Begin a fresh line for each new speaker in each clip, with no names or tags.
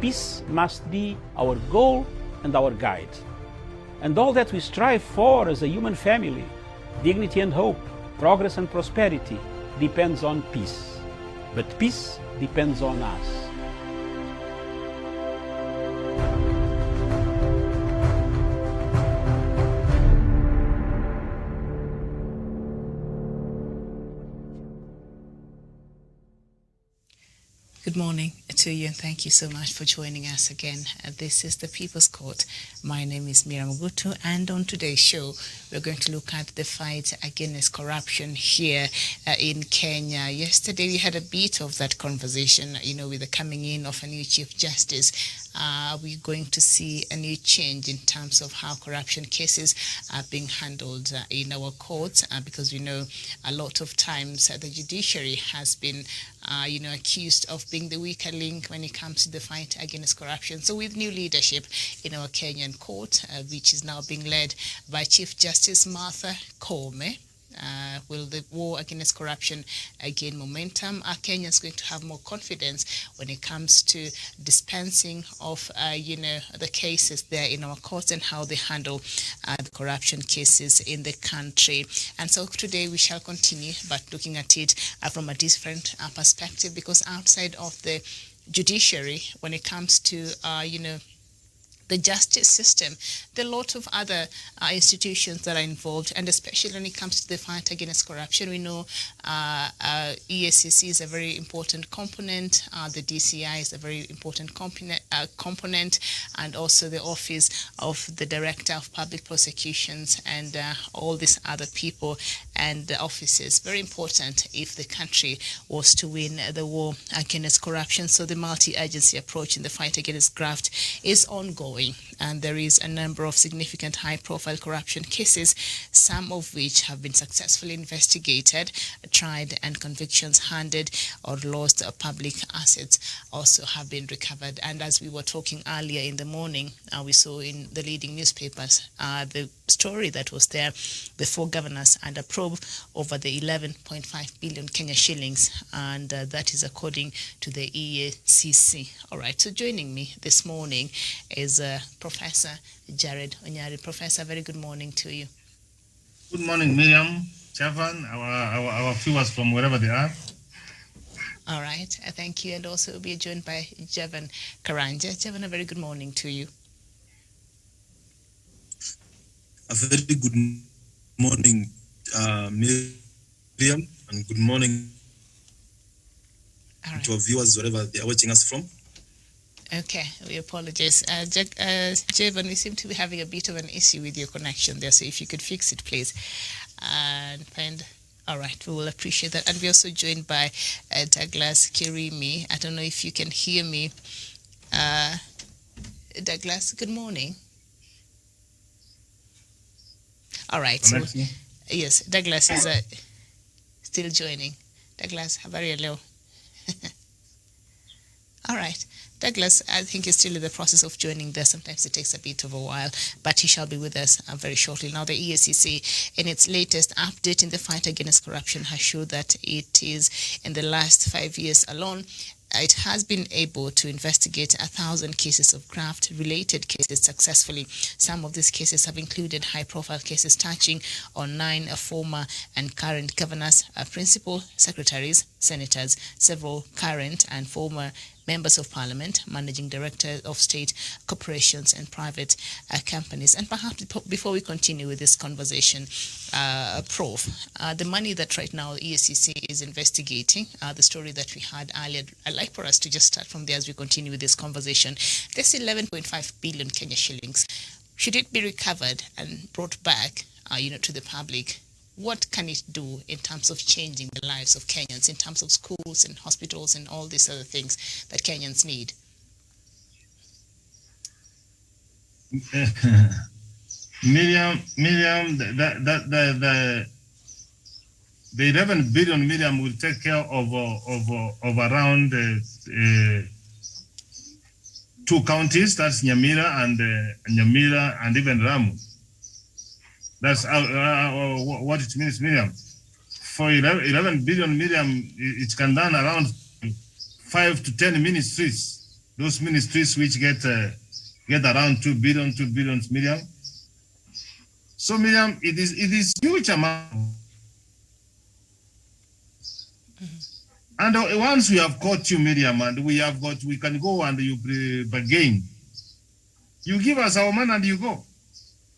peace must be our goal and our guide. And all that we strive for as a human family, dignity and hope, progress and prosperity, depends on peace. But peace depends on us.
Good morning to you, and thank you so much for joining us again. This is the People's Court. My name is Miriam Ogutu, and on today's show, we're going to look at the fight against corruption here in Kenya. Yesterday, we had a bit of that conversation, with the coming in of a new Chief Justice. We're going to see a new change in terms of how corruption cases are being handled in our courts, because we know a lot of times the judiciary has been accused of being the weaker link when it comes to the fight against corruption. So with new leadership in our Kenyan court, which is now being led by Chief Justice Martha Koome, will the war against corruption gain momentum? Are Kenyans going to have more confidence when it comes to dispensing of, the cases there in our courts and how they handle the corruption cases in the country? And so today we shall continue, but looking at it from a different perspective, because outside of the judiciary, when it comes to, the justice system, there are a lot of other institutions that are involved, and especially when it comes to the fight against corruption. We know EACC is a very important component, the DCI is a very important component, and also the Office of the Director of Public Prosecutions and all these other people and offices. Very important if the country was to win the war against corruption. So the multi-agency approach in the fight against graft is ongoing. And there is a number of significant high-profile corruption cases, some of which have been successfully investigated, tried, and convictions handed or lost public assets also have been recovered. And as we were talking earlier in the morning, we saw in the leading newspapers the story that was there, the 4 governors under probe over the 11.5 billion Kenya shillings, and that is according to the EACC. All right, so joining me this morning is Professor Jared Onyari. Professor, very good morning to you.
Good morning, Miriam, Chavan, our viewers from wherever they are.
All right, thank you. And also we'll be joined by Jevan Karanja. Jevan, a very good morning to you.
A very good morning, Miriam, and good morning to our viewers wherever they are watching us from.
Okay, we apologize. Jevan, we seem to be having a bit of an issue with your connection there, so if you could fix it, please. All right, we will appreciate that. And we're also joined by Douglas Kirimi. I don't know if you can hear me. Douglas, good morning. All right. So, yes, Douglas is still joining. Douglas, habari ya leo? All right. Douglas, I think, is still in the process of joining there. Sometimes it takes a bit of a while, but he shall be with us very shortly. Now, the EACC, in its latest update in the fight against corruption, has showed that it is, in the last 5 years alone, it has been able to investigate 1,000 cases of graft-related cases successfully. Some of these cases have included high-profile cases touching on 9 former and current governors, principal secretaries, senators, several current and former members of parliament, managing directors of state corporations and private companies. And perhaps before we continue with this conversation, Prof, the money that right now EACC is investigating, the story that we had earlier, I'd like for us to just start from there as we continue with this conversation. This 11.5 billion Kenya shillings, should it be recovered and brought back, to the public? What can it do in terms of changing the lives of Kenyans, in terms of schools and hospitals and all these other things that Kenyans need?
Miriam, the 11 billion, Miriam, will take care of around 2 counties. That's Nyamira and even Ramu. That's what it means, Miriam. For 11 billion, Miriam, it can run around 5 to 10 ministries those ministries which get around 2 billion, Miriam. So Miriam, it is huge amount. And once we have caught you, Miriam, and we can go and you bargain. You give us our money and you go.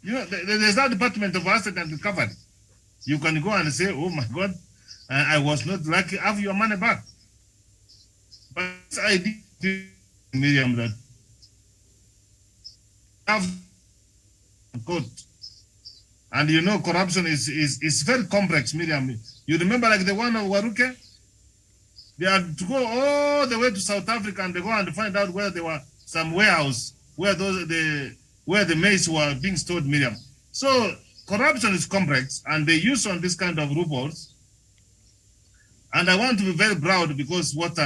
You know, there's that Department of Asset and Recovery. You can go and say, oh my God, I was not lucky, have your money back. But I did, Miriam, that have caught. And you know, corruption is very complex, Miriam. You remember like the one of Waruke? They had to go all the way to South Africa and they go and find out where there were some warehouse where the maize were being stored, Miriam. So corruption is complex and they use on this kind of loopholes. And I want to be very proud because what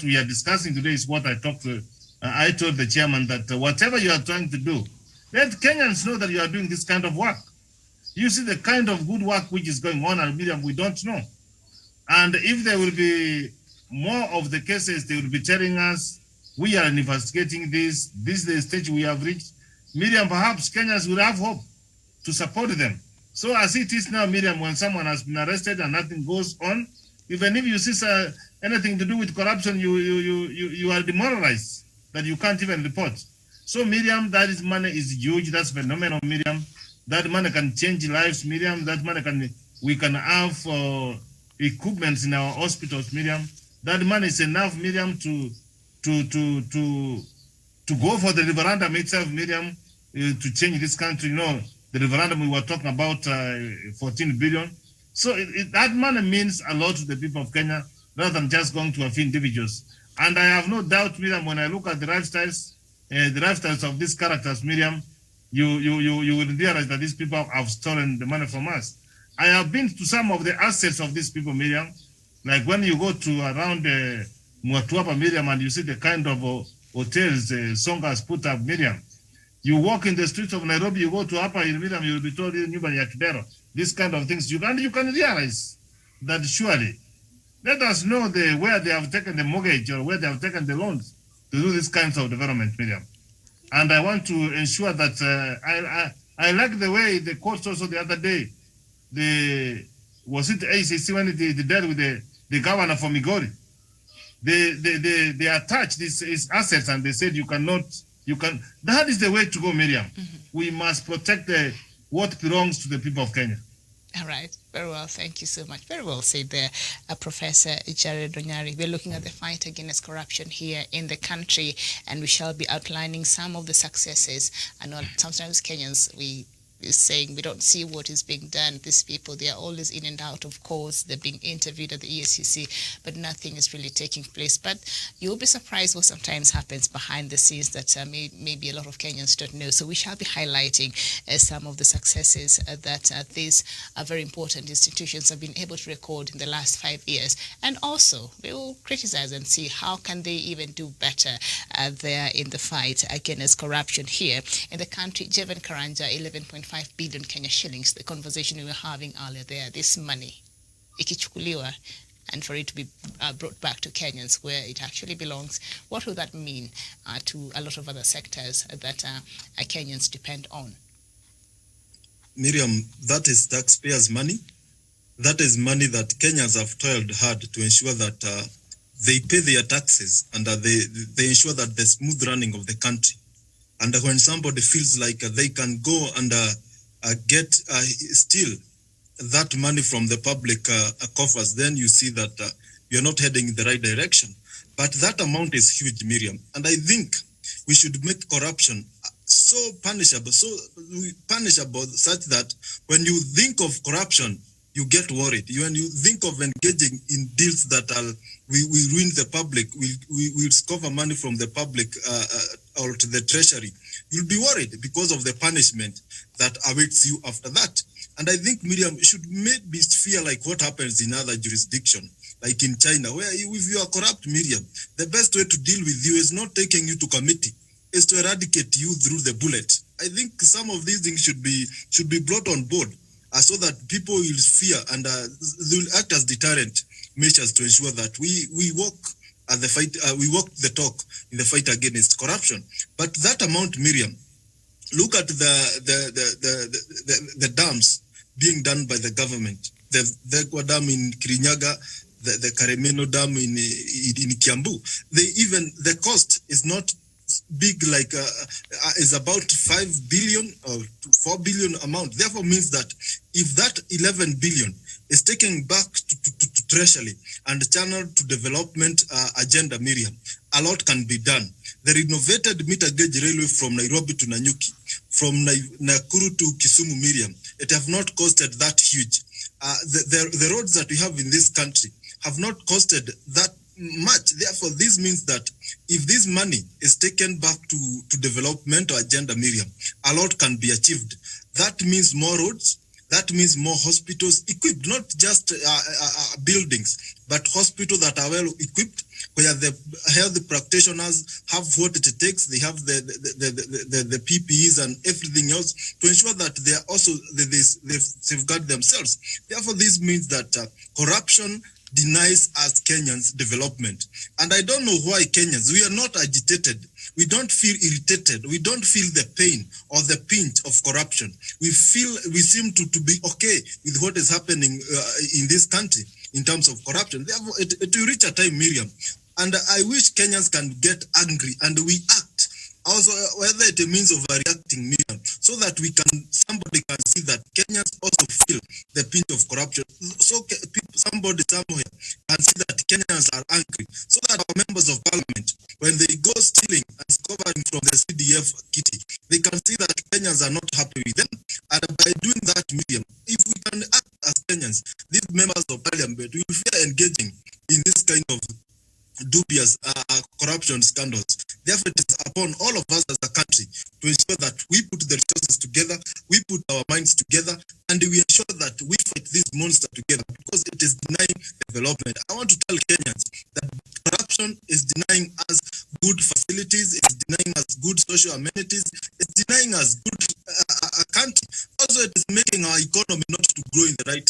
we are discussing today is what I told the chairman that whatever you are trying to do, let Kenyans know that you are doing this kind of work. You see the kind of good work which is going on, and Miriam, we don't know. And if there will be more of the cases, they will be telling us, we are investigating this. This is the stage we have reached. Miriam, perhaps Kenyans will have hope to support them. So as it is now, Miriam, when someone has been arrested and nothing goes on, even if you see anything to do with corruption, you are demoralized that you can't even report. So Miriam, that is money is huge. That's phenomenal, Miriam. That money can change lives, Miriam. That money we can have equipments in our hospitals, Miriam. That money is enough, Miriam, to go for the referendum itself, Miriam, to change this country. You know, the referendum we were talking about 14 billion. So that money means a lot to the people of Kenya, rather than just going to a few individuals. And I have no doubt, Miriam, when I look at the lifestyles of these characters, Miriam, you will realize that these people have stolen the money from us. I have been to some of the assets of these people, Miriam, like when you go to around Mwatuapa, Miriam, and you see the kind of hotels Songa has put up, Miriam. You walk in the streets of Nairobi, you go to Upper Hill, Miriam, you will be told these kind of things. You can realize that surely. Let us know where they have taken the mortgage or where they have taken the loans to do these kinds of development, Miriam. And I want to ensure that I like the way the courts also the other day, was it ACC when they dealt with the governor from Migori? They attached his assets and they said that is the way to go, Miriam. Mm-hmm. We must protect what belongs to the people of Kenya.
All right. Very well. Thank you so much. Very well said there, Professor Jared Onyari. We're looking at the fight against corruption here in the country, and we shall be outlining some of the successes. I know sometimes Kenyans, is saying we don't see what is being done. These people, they are always in and out of courts. They're being interviewed at the EACC, but nothing is really taking place. But you'll be surprised what sometimes happens behind the scenes that maybe a lot of Kenyans don't know. So we shall be highlighting some of the successes that these very important institutions have been able to record in the last 5 years. And also, we will criticize and see how can they even do better there in the fight against corruption here in the country. Jeven Karanja, 11.5 billion Kenya shillings, the conversation we were having earlier there, this money, ikichukuliwa, and for it to be brought back to Kenyans where it actually belongs, what will that mean to a lot of other sectors that Kenyans depend on?
Miriam, that is taxpayers' money. That is money that Kenyans have toiled hard to ensure that they pay their taxes and they ensure that the smooth running of the country. And when somebody feels like they can go and steal that money from the public coffers, then you see that you're not heading in the right direction. But that amount is huge, Miriam. And I think we should make corruption so punishable such that when you think of corruption, you get worried. When you think of engaging in deals that we ruin the public, we discover money from the public or to the treasury, you'll be worried because of the punishment that awaits you after that. And I think, Miriam, should maybe fear like what happens in other jurisdictions, like in China, where if you are corrupt, Miriam, the best way to deal with you is not taking you to committee, is to eradicate you through the bullet. I think some of these things should be brought on board so that people will fear and they will act as deterrent measures to ensure that we work the fight. We walked the talk in the fight against corruption. But that amount, Miriam, look at the dams being done by the government. The Vegwa Dam in Kirinyaga, the Karemeno Dam in Kiambu. The cost is not big, like is about 5 billion or 4 billion amount. Therefore means that if that 11 billion is taken back to Treasury and channeled to development agenda, Miriam, a lot can be done. The renovated meter gauge railway from Nairobi to Nanyuki, from Nakuru to Kisumu, Miriam, it have not costed that huge. The roads that we have in this country have not costed that much. Therefore, this means that if this money is taken back to developmental agenda, Miriam, a lot can be achieved. That means more roads. That means more hospitals equipped, not just buildings, but hospitals that are well equipped, where the health practitioners have what it takes. They have the PPEs and everything else to ensure that they are also they safeguard themselves. Therefore, this means that corruption denies us Kenyans development. And I don't know why Kenyans, we are not agitated. We don't feel irritated. We don't feel the pain or the pinch of corruption. We seem to be okay with what is happening in this country in terms of corruption. Therefore, it will reach a time, Miriam, and I wish Kenyans can get angry and we act. Also, whether it means overreacting, Miriam, so that somebody can see that Kenyans also feel the pinch of corruption. So somebody somewhere can see that Kenyans are angry, so that our members of parliament, when they go stealing and discovering from the CDF kitty, they can see that Kenyans are not happy with them. And by doing that, Miriam, if we can act as Kenyans, these members of parliament will fear engaging in this kind of dubious corruption scandals. Therefore, it is upon all of us as a country to ensure that we put the resources together, we put our minds together, and we ensure that we fight this monster together, because it is denying development. I want to tell Kenyans that corruption is denying us good facilities, it's denying us good social amenities, it's denying us good a country. Also, it is making our economy not to grow in the right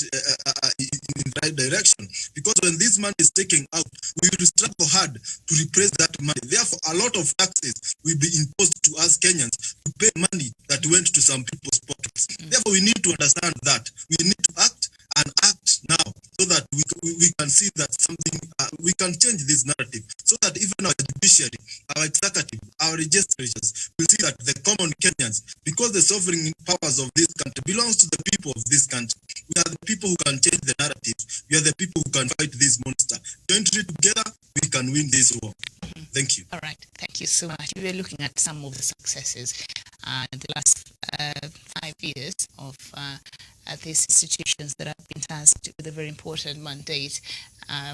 direction, because when this money is taken out, we will struggle hard to replace that money. Therefore, a lot of taxes will be imposed to us Kenyans to pay money that went to some people's pockets. Therefore, we need to understand that we need to act and act now, so that we can see that something, we can change this narrative, so that even our judiciary, our executive, our legislatures will see that the common Kenyans, because the sovereign powers of this country belongs to the people of this country. We are the people who can change the narrative. We are the people who can fight this monster. Jointly together, we can win this war. Thank you.
All right. Thank you so much. We were looking at some of the successes in the last 5 years of these institutions that have been tasked with a very important mandate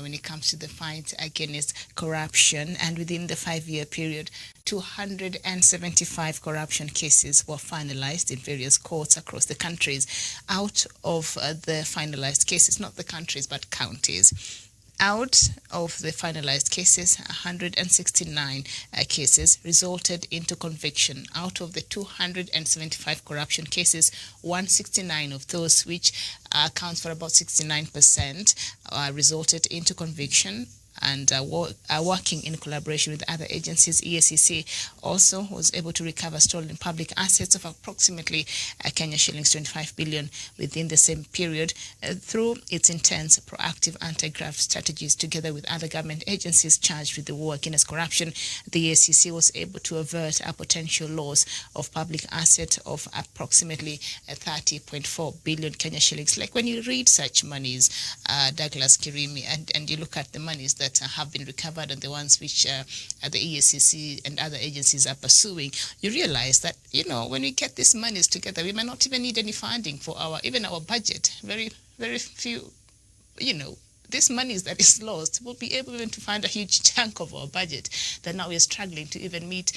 when it comes to the fight against corruption. And within the 5-year period, 275 corruption cases were finalized in various courts across the countries. Out of the finalized cases, not the countries, but counties, out of the finalized cases, 169 cases resulted into conviction. Out of the 275 corruption cases, 169 of those, which accounts for about 69%, resulted into conviction. And working in collaboration with other agencies, EACC also was able to recover stolen public assets of approximately Kenya shillings 25 billion within the same period through its intense proactive anti-graft strategies together with other government agencies charged with the war against corruption. The EACC was able to avert a potential loss of public asset of approximately 30.4 billion Kenya shillings. Like when you read such monies, Douglas Kirimi, and you look at the monies that have been recovered and the ones which the EACC and other agencies are pursuing, you realize that, you know, when we get these monies together, we might not even need any funding for our budget. Very, very few, you know, this money that is lost, we'll be able even to find a huge chunk of our budget that now we're struggling to even meet,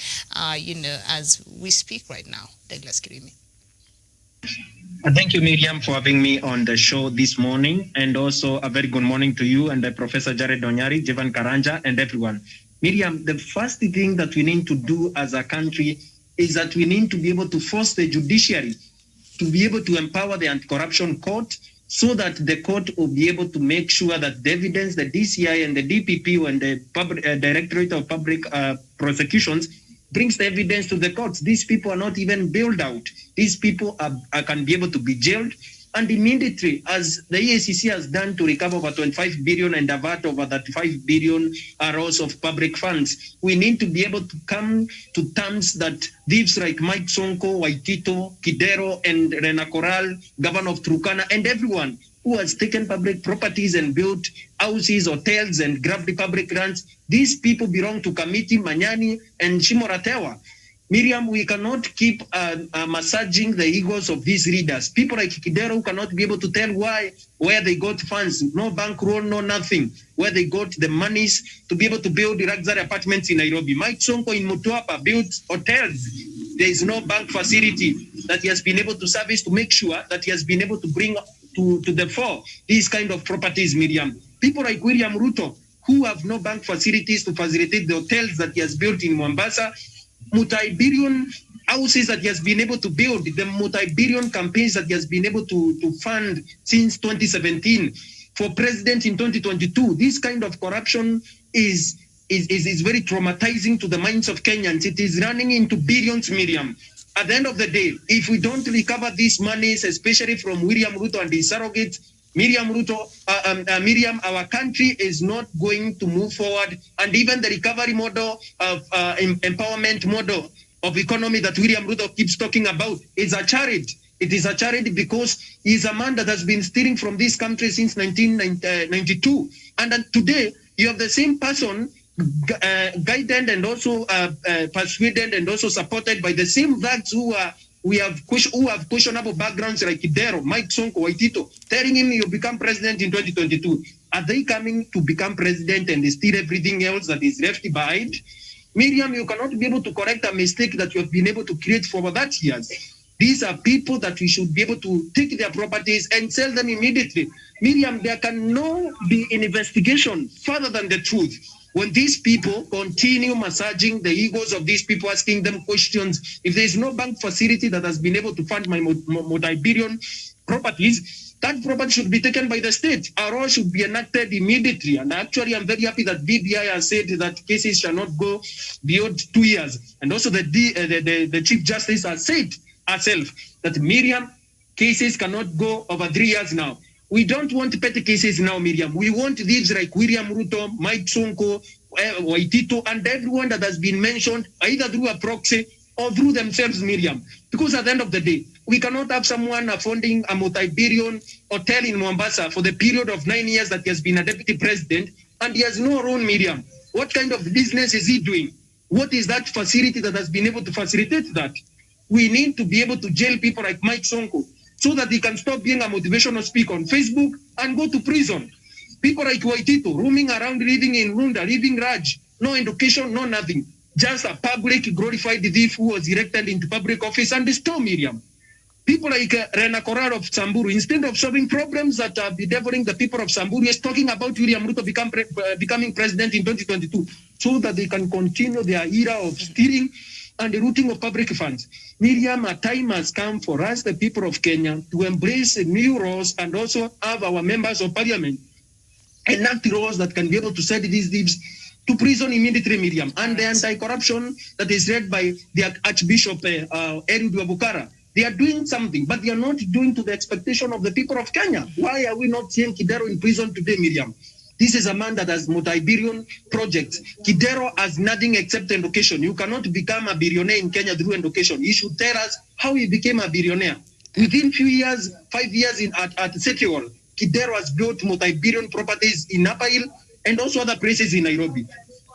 you know, as we speak right now. Douglas Kirimi.
Thank you, Miriam, for having me on the show this morning, and also a very good morning to you and Professor Jared Onyari, Jevan Karanja, and everyone. Miriam, the first thing that we need to do as a country is that we need to be able to force the judiciary to be able to empower the anti-corruption court so that the court will be able to make sure that the evidence, the DCI and the DPP and the Directorate of Public Prosecutions brings the evidence to the courts. These people are not even bailed out. These people can be able to be jailed. And immediately, as the EACC has done to recover over 25 billion and avert over 35 billion arrows of public funds, we need to be able to come to terms that thieves like Mike Sonko, Waitito, Kidero, and Rena Koral, governor of Turkana, and everyone who has taken public properties and built houses, hotels, and grabbed the public lands, these people belong to Kamiti, Manyani, and Shimoratewa. Miriam, we cannot keep massaging the egos of these leaders. People like Kidero who cannot be able to tell where they got funds, no bankroll, no nothing, where they got the monies to be able to build the luxury apartments in Nairobi. Mike Sonko in Mutuapa built hotels. There is no bank facility that he has been able to service to make sure that he has been able to bring to the fore these kind of properties, Miriam. People like William Ruto, who have no bank facilities to facilitate the hotels that he has built in Mombasa, multi-billion houses that he has been able to build, the multi-billion campaigns that he has been able to fund since 2017 for president in 2022. This kind of corruption is very traumatizing to the minds of Kenyans. It is running into billions, Miriam. At the end of the day, if we don't recover these monies, especially from William Ruto and his surrogates, Miriam, our country is not going to move forward. And even the recovery model of empowerment model of economy that William Ruto keeps talking about is a charity. It is a charity because he's a man that has been stealing from this country since 1992. And then today, you have the same person guided and also persuaded and also supported by the same thugs who have questionable backgrounds like Kidero, Mike Sonko, Waitito, telling him you'll become president in 2022. Are they coming to become president and steal everything else that is left behind? Miriam, you cannot be able to correct a mistake that you have been able to create for over that years. These are people that we should be able to take their properties and sell them immediately. Miriam, there can no be an investigation further than the truth. When these people continue massaging the egos of these people, asking them questions, if there is no bank facility that has been able to fund my multi-billion properties, that property should be taken by the state. A law should be enacted immediately. And actually, I'm very happy that BBI has said that cases shall not go beyond 2 years. And also the Chief Justice has said herself that Miriam, cases cannot go over 3 years now. We don't want petty cases now, Miriam. We want thieves like William Ruto, Mike Sonko, Waitito, and everyone that has been mentioned, either through a proxy or through themselves, Miriam. Because at the end of the day, we cannot have someone funding a multi-billion hotel in Mombasa for the period of 9 years that he has been a deputy president, and he has no loan, Miriam. What kind of business is he doing? What is that facility that has been able to facilitate that? We need to be able to jail people like Mike Sonko, so that he can stop being a motivational speaker on Facebook and go to prison. People like Waitito roaming around, living in Runda, living Raj, no education, no nothing. Just a public glorified thief who was elected into public office and stole, Miriam. People like Rena Koral of Samburu, instead of solving problems that are bedeviling the people of Samburu, is talking about William Ruto becoming president in 2022 so that they can continue their era of stealing and the looting of public funds. Miriam, a time has come for us, the people of Kenya, to embrace new laws and also have our members of parliament enact laws that can be able to send these thieves to prison immediately, Miriam. And the anti-corruption that is led by the Archbishop Eliud Wabukara, they are doing something, but they are not doing to the expectation of the people of Kenya. Why are we not seeing Kidero in prison today, Miriam? This is a man that has multi-billion projects. Kidero has nothing except education. You cannot become a billionaire in Kenya through education. He should tell us how he became a billionaire. Within few years, 5 years at City Hall, Kidero has built multi-billion properties in Upper Hill and also other places in Nairobi.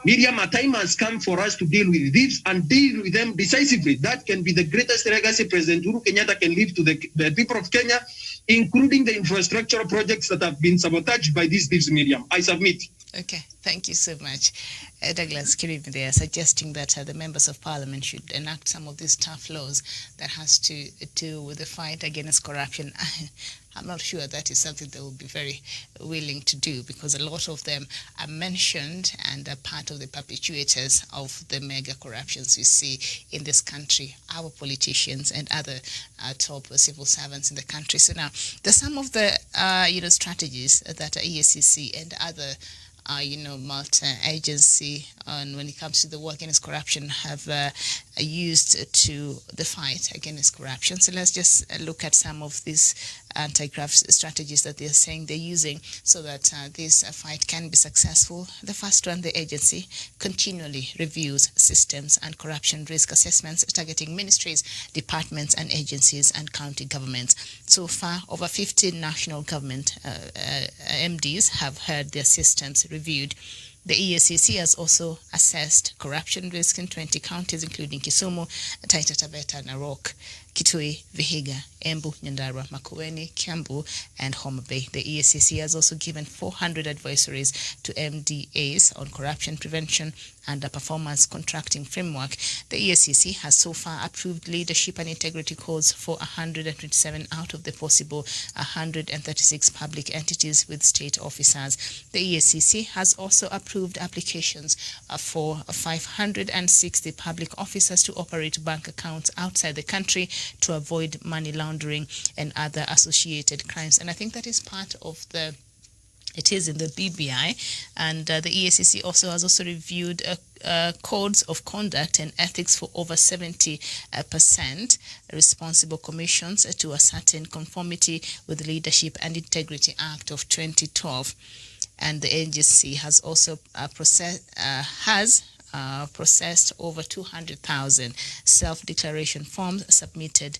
Miriam, a time has come for us to deal with thieves and deal with them decisively. That can be the greatest legacy President Uhuru Kenyatta can leave to the people of Kenya, including the infrastructural projects that have been sabotaged by these thieves, Miriam. I submit.
Okay, thank you so much. Douglas Kirib there suggesting that the members of parliament should enact some of these tough laws that has to do with the fight against corruption. I'm not sure that is something they will be very willing to do, because a lot of them are mentioned and are part of the perpetuators of the mega corruptions we see in this country, our politicians and other top civil servants in the country. So now, there's some of the strategies that EACC and other multi-agency when it comes to the war against corruption have used to the fight against corruption. So let's just look at some of these anti-graft strategies that they're saying they're using so that this fight can be successful. The first one, the agency continually reviews systems and corruption risk assessments targeting ministries, departments and agencies and county governments. So far, over 50 national government MDs have had their systems reviewed. The EACC has also assessed corruption risk in 20 counties, including Kisumu, Taita Taveta, Narok, Kitui, Vihiga, Embu, Nyandarua, Makueni, Kiambu, and Homa Bay. The EACC has also given 400 advisories to MDAs on corruption prevention and a performance contracting framework. The EACC has so far approved leadership and integrity codes for 127 out of the possible 136 public entities with state officers. The EACC has also approved applications for 560 public officers to operate bank accounts outside the country to avoid money laundering and other associated crimes. And I think that is part of it is in the BBI, and the EACC has also reviewed codes of conduct and ethics for over 70% responsible commissions to ascertain conformity with the Leadership and Integrity Act of 2012. And the agency has also processed over 200,000 self-declaration forms submitted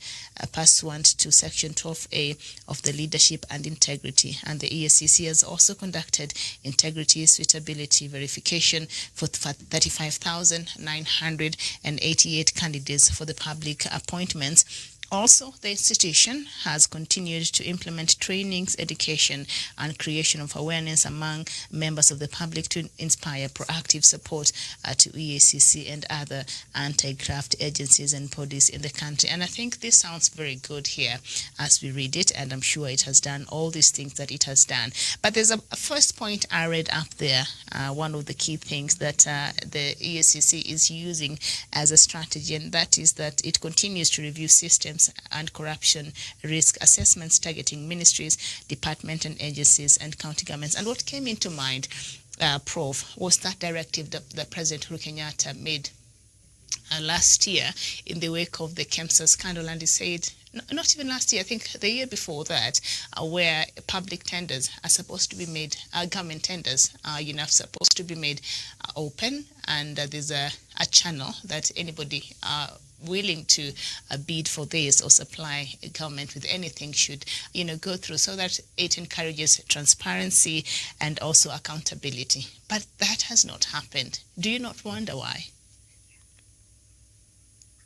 pursuant to Section 12A of the Leadership and Integrity. And the EACC has also conducted integrity suitability verification for 35,988 candidates for the public appointments. Also, the institution has continued to implement trainings, education, and creation of awareness among members of the public to inspire proactive support to EACC and other anti-graft agencies and bodies in the country. And I think this sounds very good here as we read it, and I'm sure it has done all these things that it has done. But there's a first point I read up there, one of the key things that the EACC is using as a strategy, and that is that it continues to review systems and corruption risk assessments targeting ministries, departments and agencies and county governments. And what came into mind, Prof, was that directive that President Uhuru Kenyatta made last year in the wake of the KEMSA scandal, and he said, not even last year, I think the year before that, where public tenders are supposed to be made, government tenders are supposed to be made open, and there's a channel that anybody willing to bid for this or supply a government with anything should go through, so that it encourages transparency and also accountability. But that has not happened. Do you not wonder why?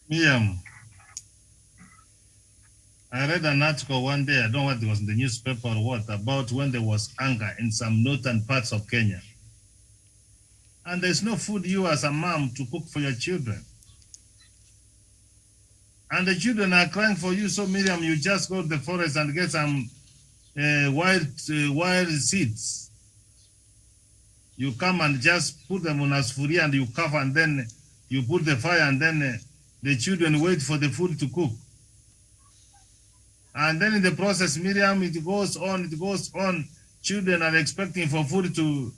Yeah. I read an article one day, I don't know what it was in the newspaper or what, about when there was hunger in some northern parts of Kenya. And there's no food you as a mom to cook for your children. And the children are crying for you, so Miriam, you just go to the forest and get some wild seeds. You come and just put them on a sufuria and you cover, and then you put the fire, and then the children wait for the food to cook. And then in the process, Miriam, it goes on. Children are expecting for food to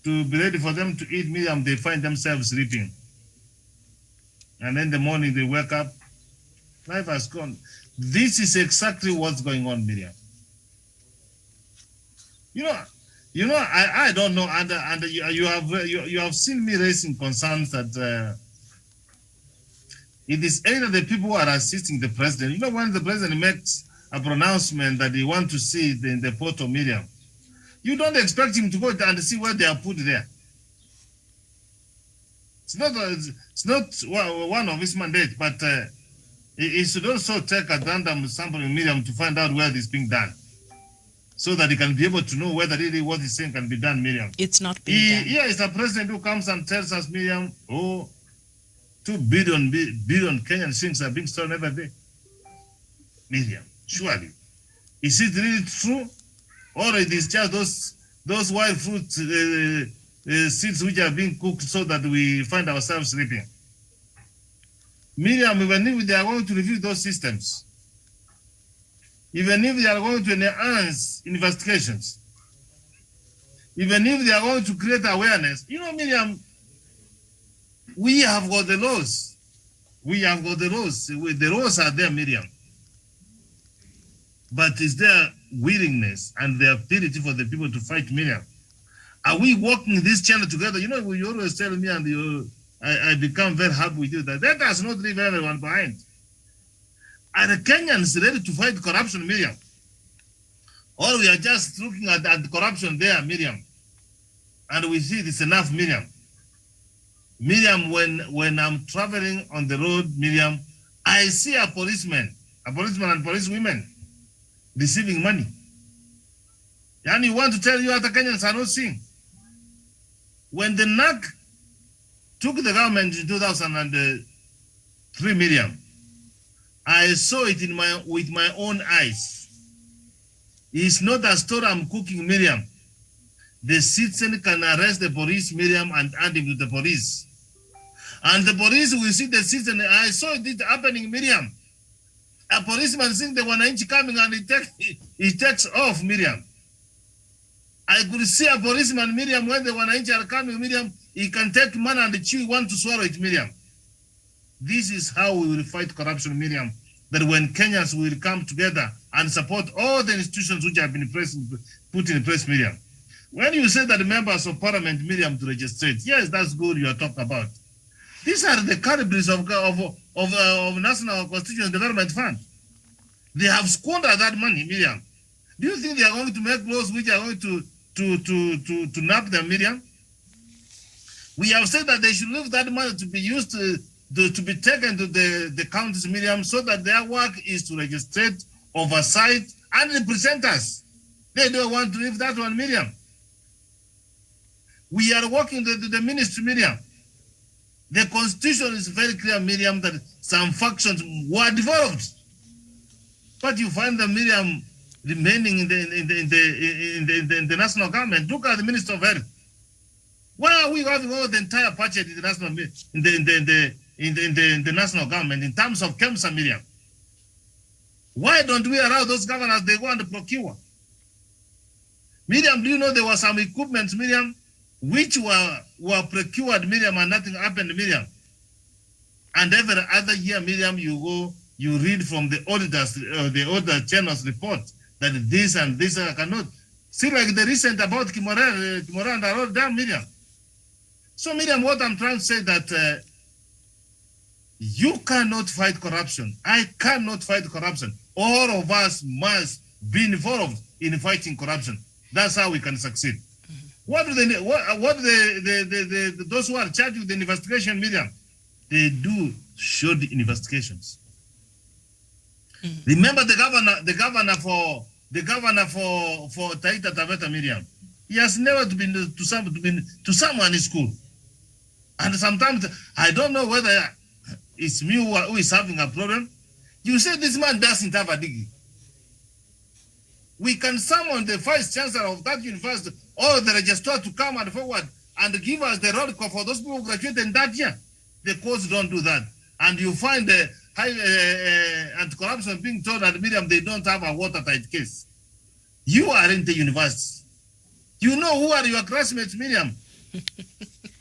be ready for them to eat. Miriam, they find themselves sleeping. And then in the morning they wake up, life has gone. This is exactly what's going on, Miriam. I don't know, and you have seen me raising concerns that it is either the people who are assisting the president. When the president makes a pronouncement that he wants to see it in the port of Miriam, you don't expect him to go and see what they are put there. It's not one of his mandate, but he should also take a random sample in Miriam to find out where this is being done, so that he can be able to know whether really what he's saying can be done, Miriam.
It's not being done.
Here is a president who comes and tells us, Miriam, 2 billion Kenyan shillings are being stolen every day. Miriam, surely. Is it really true? Or it is just those wild fruit seeds which are being cooked so that we find ourselves sleeping? Miriam, even if they are going to review those systems, even if they are going to enhance investigations, even if they are going to create awareness, Miriam, we have got the laws. We have got the laws. The laws are there, Miriam. But is there willingness and the ability for the people to fight Miriam? Are we walking this channel together? You always tell me, and I become very happy with you, that does not leave everyone behind. Are the Kenyans ready to fight corruption, Miriam? Or we are just looking at corruption there, Miriam, and we see it's enough, Miriam? Miriam, when I'm traveling on the road, Miriam, I see a policeman and policewomen receiving money. And you want to tell you other Kenyans are not seeing. When the NAC took the government in 2003, Miriam, I saw it with my own eyes. It's not a story I'm cooking, Miriam. The citizen can arrest the police, Miriam, and hand him to the police. And the police will see the citizen. I saw it happening, Miriam. A policeman seeing the wananchi coming and he takes off, Miriam. I could see a policeman, Miriam, when the wananchi are coming, Miriam, he can take money and chew one to swallow it, Miriam. This is how we will fight corruption, Miriam. That when Kenyans will come together and support all the institutions which have been put in place, Miriam. When you say that the members of parliament, Miriam, to register, yes, that's good you are talking about. These are the calibers of National Constitution Development Fund. They have squandered that money, Miriam. Do you think they are going to make laws which are going to nap them, Miriam? We have said that they should leave that money to be used to be taken to the counties, Miriam, so that their work is to register, oversight, and represent us. They don't want to leave that one, Miriam. We are working the ministry, Miriam. The constitution is very clear, Miriam, that some factions were developed, but you find the Miriam remaining in the national government. Look at the Minister of Health. Why are we having all the entire budget in the national government in terms of KEMSA, Miriam? Why don't we allow those governors, they go and procure? Miriam, do you know there were some equipment, Miriam, which were procured, Miriam, and nothing happened, Miriam? And every other year, Miriam, you read from the auditors, the auditor general's report that this and this cannot. See, like the recent about Kimora and all that, Miriam. So, Miriam, what I'm trying to say that you cannot fight corruption. I cannot fight corruption. All of us must be involved in fighting corruption. That's how we can succeed. What do those who are charged with the investigation, Miriam? They do short investigations. Remember the governor for Taita Taveta, Miriam. He has never been to someone in school, and sometimes I don't know whether it's me who is having a problem. You say this man doesn't have a degree. We can summon the vice chancellor of that university or the registrar to come and forward and give us the roll call for those people who graduated in that year. The courts don't do that. And you find the high anti-corruption being told that, Miriam, they don't have a watertight case. You are in the university. You know who are your classmates, Miriam.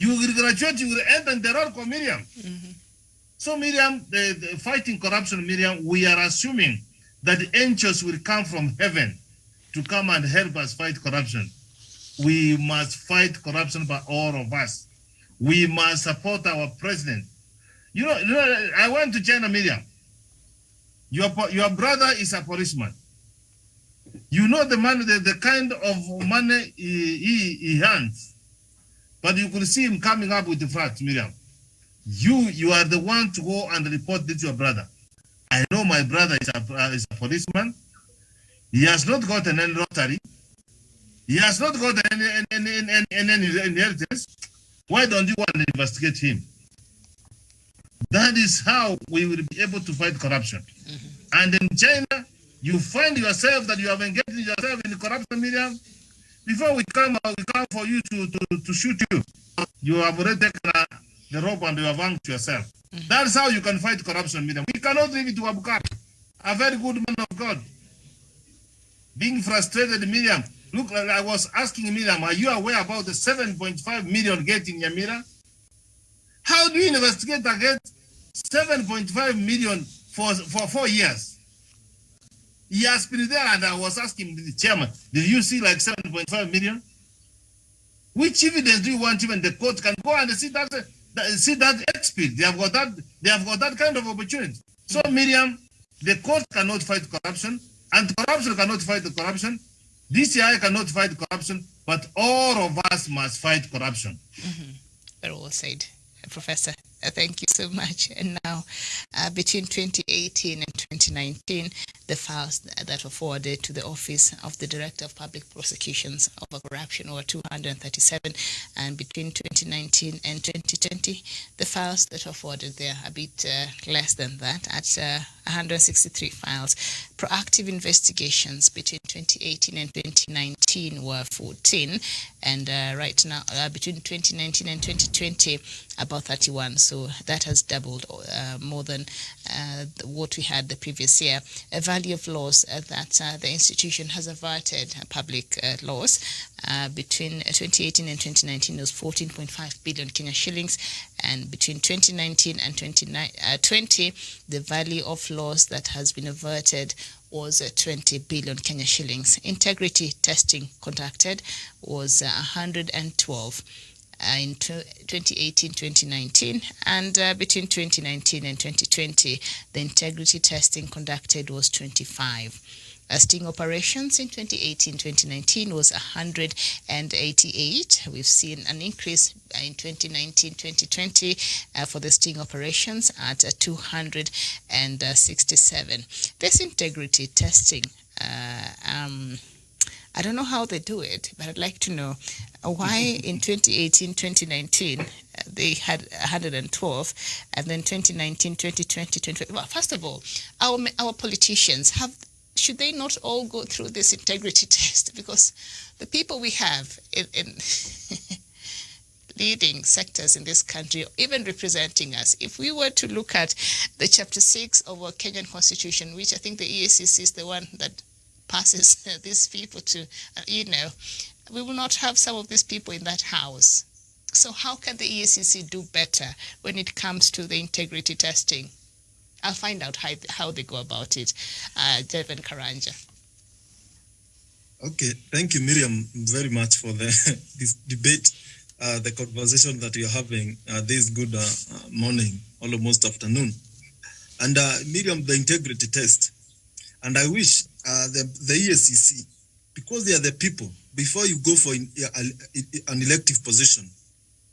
You will graduate, you will enter the roll call, Miriam. So, Miriam, the fighting corruption, Miriam, we are assuming that the angels will come from heaven to come and help us fight corruption. We must fight corruption by all of us. We must support our president. You know, I went to China, Miriam. Your brother is a policeman. You know the money, the kind of money he earns, but you could see him coming up with the facts, Miriam. You are the one to go and report this to your brother. I know my brother is a policeman. He has not gotten any lottery. He has not got any inheritance. Why don't you want to investigate him? That is how we will be able to fight corruption. And in China, You find yourself that you have engaged yourself in corruption, Miriam. Before we come for you to shoot you, you have already taken the rope and you have hung yourself. That's how you can fight corruption, Miriam. We cannot leave it to Abukar, a very good man of God. Being frustrated, Miriam. Look, I was asking Miriam, are you aware about the 7.5 million gate in Nyamira? How do you investigate against 7.5 million for 4 years? He has been there, and I was asking the chairman, did you see like 7.5 million? Which evidence do you want even the court can go and see that expert? They have got that kind of opportunity. So Miriam, the court cannot fight corruption, and corruption cannot fight the corruption. DCI cannot fight corruption, but all of us must fight corruption.
Very well said, Professor. Thank you so much. And now, between 2018 and 2019, the files that were forwarded to the Office of the Director of Public Prosecutions over corruption were 237, and between 2019 and 2020, the files that were forwarded there a bit less than that, at 163 files. Proactive investigations between 2018 and 2019 were 14, and right now, between 2019 and 2020, about 31. So that has doubled, more than what we had the previous year. A value of loss that the institution has averted, public loss, between 2018 and 2019 was 14.5 billion Kenya shillings, and between 2019 and 2020, the value of loss that has been averted was 20 billion Kenya shillings. Integrity testing conducted was 112. In 2018-2019, and between 2019 and 2020, the integrity testing conducted was 25. Sting operations in 2018-2019 was 188. We've seen an increase in 2019-2020 for the sting operations at 267. This integrity testing, I don't know how they do it, but I'd like to know why in 2018-2019 they had 112, and then 2019, 2020, 2020. Well, first of all, our politicians should they not all go through this integrity test? Because the people we have in leading sectors in this country, even representing us, if we were to look at the Chapter 6 of our Kenyan Constitution, which I think the EACC is the one that passes these people to, we will not have some of these people in that house. So how can the EACC do better when it comes to the integrity testing? I'll find out how they go about it. Jevan Karanja.
Okay, thank you, Miriam, very much for this debate, the conversation that you're having this good morning, almost afternoon. And Miriam, the integrity test. And I wish the EACC, because they are the people, before you go for an elective position,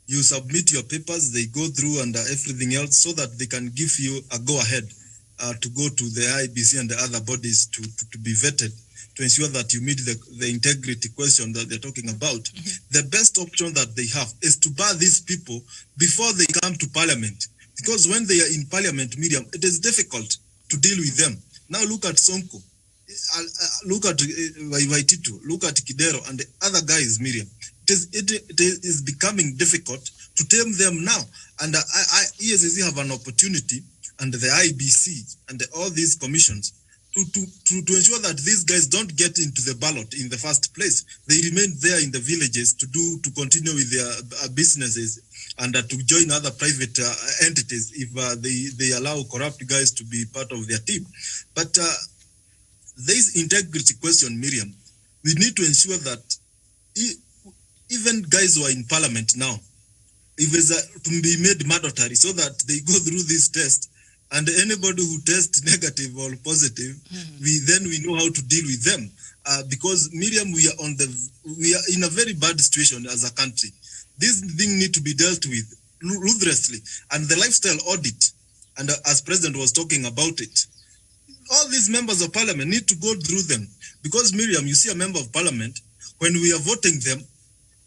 you submit your papers, they go through and everything else, so that they can give you a go-ahead to go to the IBC and the other bodies to be vetted, to ensure that you meet the integrity question that they're talking about. The best option that they have is to bar these people before they come to Parliament. Because when they are in Parliament, Miriam, it is difficult to deal with them. Now look at Sonko, look at Waititu, look at Kidero and the other guys, Miriam. It is becoming difficult to tame them now. And EACC have an opportunity, and the IBC and all these commissions, to ensure that these guys don't get into the ballot in the first place. They remain there in the villages to continue with their businesses and to join other private entities if they allow corrupt guys to be part of their team. But this integrity question, Miriam, we need to ensure that even guys who are in Parliament now, if it's to be made mandatory, so that they go through this test, and anybody who tests negative or positive, we know how to deal with them. Because Miriam, we are in a very bad situation as a country. This thing need to be dealt with ruthlessly, and the lifestyle audit, and as President was talking about it, all these members of Parliament need to go through them. Because Miriam, you see a member of Parliament, when we are voting them,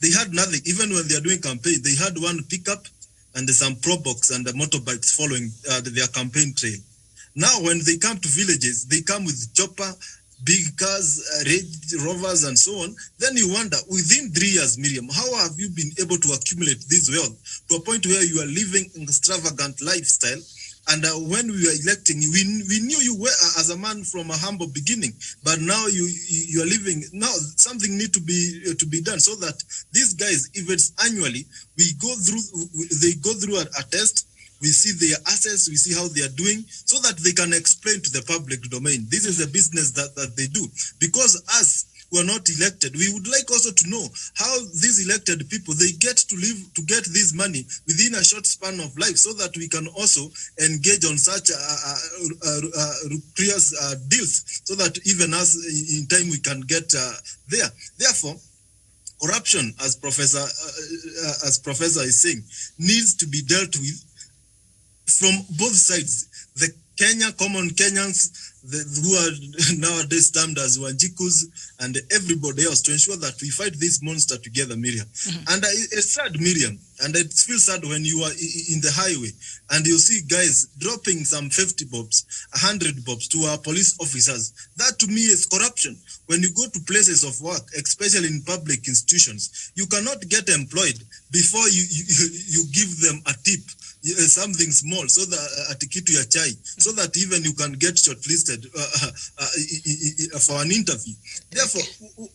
they had nothing. Even when they are doing campaign, they had one pickup and some pro box and the motorbikes following their campaign trail. Now, when they come to villages, they come with chopper, big cars, Range Rovers, and so on. Then you wonder, within 3 years, Miriam, how have you been able to accumulate this wealth to a point where you are living an extravagant lifestyle? And when we were electing, we knew you were as a man from a humble beginning, but now you are living. Now something need to be done so that these guys, if it's annually, they go through a test. We see their assets, we see how they are doing, so that they can explain to the public domain. This is a business that they do. Because us who are not elected, we would like also to know how these elected people, they get to live, to get this money within a short span of life, so that we can also engage on such lucrative deals, so that even us in time we can get there. Therefore, corruption, as Professor is saying, needs to be dealt with from both sides. The common Kenyans, who are nowadays termed as Wanjikus, and everybody else, to ensure that we fight this monster together, Miriam. And it's sad, Miriam, and it feels sad when you are in the highway and you see guys dropping some 50 bobs, 100 bobs to our police officers. That to me is corruption. When you go to places of work, especially in public institutions, you cannot get employed before you give them a tip, something small, so that at kitu ya chai, so that even you can get shortlisted for an interview. Therefore,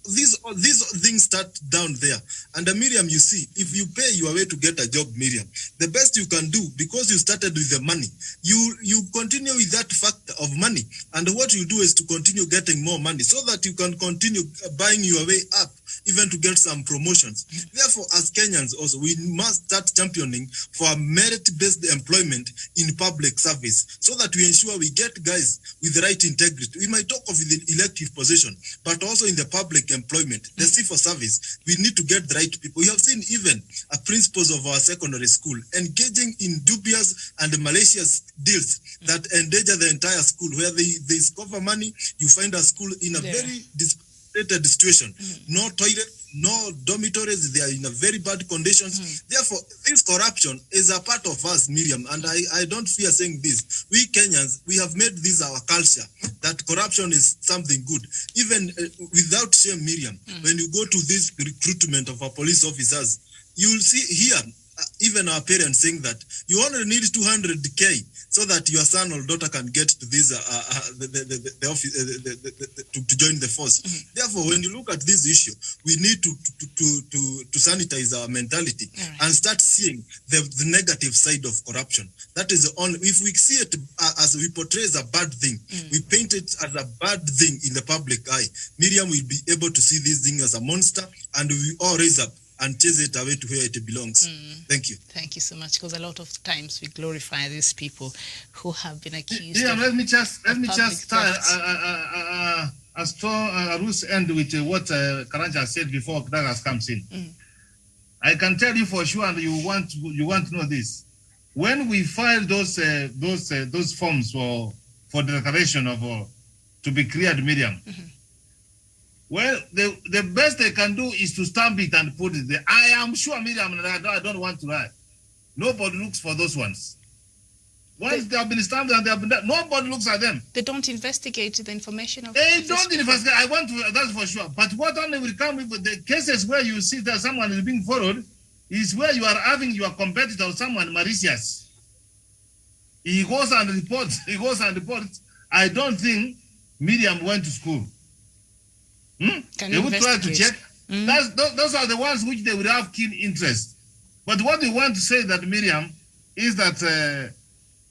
these things start down there. And Miriam, you see, if you pay your way to get a job, Miriam, the best you can do, because you started with the money, you continue with that factor of money. And what you do is to continue getting more money, so that you can continue buying your way up, even to get some promotions. Therefore, as Kenyans also, we must start championing for merit-based employment in public service, so that we ensure we get guys with the right integrity. We might talk of the elective position, but also in the public employment, the civil service, we need to get the right people. We have seen even principals of our secondary school engaging in dubious and malicious deals that endanger the entire school, where they discover money. You find a school in a very situation, no toilet, no dormitories, they are in a very bad conditions. Therefore, this corruption is a part of us, Miriam, and I don't fear saying this. We Kenyans, we have made this our culture, that corruption is something good. Even without shame, Miriam, when you go to this recruitment of our police officers, you will see here, even our parents saying that you only need 200K so that your son or daughter can get to this the office to join the force. Therefore, when you look at this issue, we need to sanitize our mentality and start seeing the negative side of corruption. That is the only, if we see it as we portray as a bad thing, we paint it as a bad thing in the public eye, Miriam will be able to see this thing as a monster, and we all raise up and chase it away to where it belongs. Thank you.
Thank you so much, because a lot of times we glorify these people who have been accused.
Yeah, let me just start Ruth end with what Karanja said before Douglas comes in. I can tell you for sure, and you want to know this. When we filed those forms for the declaration of to be cleared, Miriam. Well, the best they can do is to stamp it and put it there. I am sure, Miriam, and I don't want to lie, nobody looks for those ones. Once they have been stamped and they have been done, nobody looks at them.
They don't investigate the information of
They don't investigate. I want to, that's for sure. But what only will come with the cases where you see that someone is being followed is where you are having your competitor or someone malicious. He goes and reports. I don't think Miriam went to school. They would try to check. Those are the ones which they would have keen interest. But what we want to say that, Miriam, is that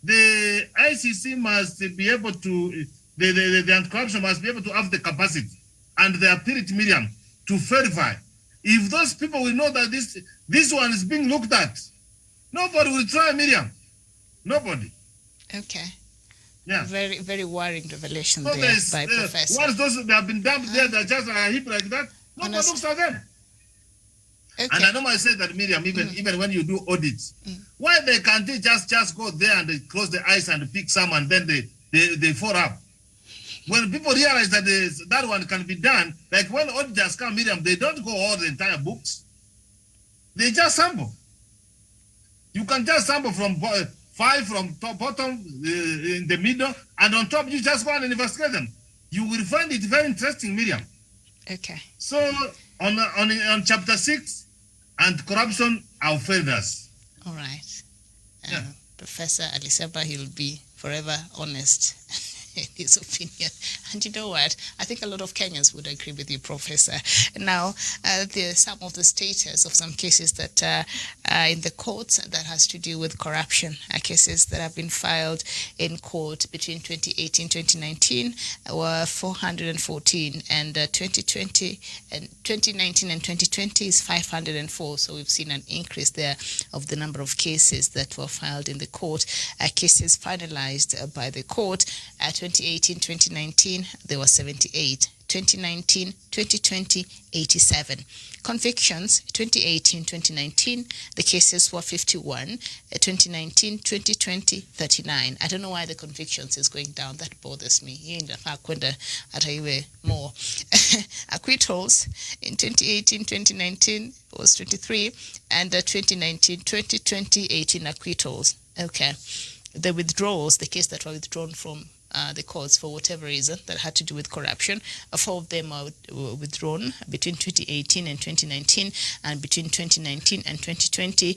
the ICC must be able to, the anti-corruption must be able to have the capacity and the ability, Miriam, to verify. If those people will know that this one is being looked at, nobody will try, Miriam. Nobody.
Okay.
Yeah.
Very, very worrying revelation
So
there by Professor.
Once those they have been dumped there, they're just a heap like that, nobody looks at them.
Okay.
And I normally say that, Miriam, even when you do audits, why they can't just go there and they close the eyes and pick some and then they fall up? When people realize that that one can be done, like when auditors come, Miriam, they don't go all the entire books. They just sample. You can just sample from 5 from top, bottom, in the middle, and on top, you just go and investigate them. You will find it very interesting, Miriam.
Okay.
So on chapter 6 and corruption, our failures.
All right.
Yeah.
Professor Aliseba, he'll be forever honest in his opinion. And you know what? I think a lot of Kenyans would agree with you, Professor. Now, some of the status of some cases that in the courts that has to do with corruption, cases that have been filed in court between 2018 2019 were 414, and 2020 and 2019 and 2020 is 504. So we've seen an increase there of the number of cases that were filed in the court. Cases finalized by the court 2018-2019, there were 78. 2019-2020, 87. Convictions, 2018-2019, the cases were 51. 2019-2020, 39. I don't know why the convictions is going down. That bothers me. More. Acquittals in 2018-2019 was 23, and 2019-2020, 18 acquittals. Okay. The withdrawals, the case that were withdrawn from the courts for whatever reason that had to do with corruption, 4 of them were withdrawn between 2018 and 2019, and between 2019 and 2020,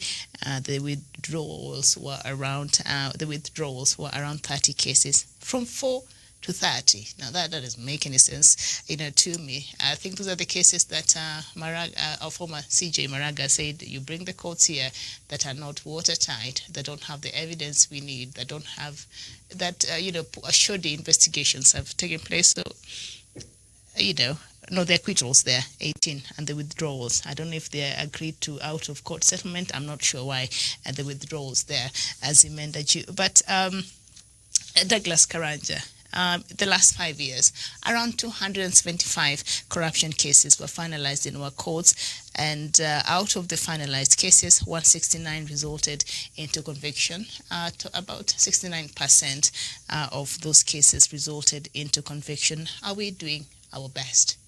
the withdrawals were around 30 cases, from 4 to 30. Now that doesn't make any sense, to me. I think those are the cases that our former CJ Maraga said, you bring the courts here that are not watertight, that don't have the evidence we need, that don't have that, shoddy investigations have taken place. So, no, the acquittals there, 18, and the withdrawals. I don't know if they agreed to out-of-court settlement. I'm not sure why the withdrawals there, as Imenda. But Douglas Karanja, the last 5 years, around 275 corruption cases were finalized in our courts, and out of the finalized cases, 169 resulted into conviction. To about 69% of those cases resulted into conviction. Are we doing our best?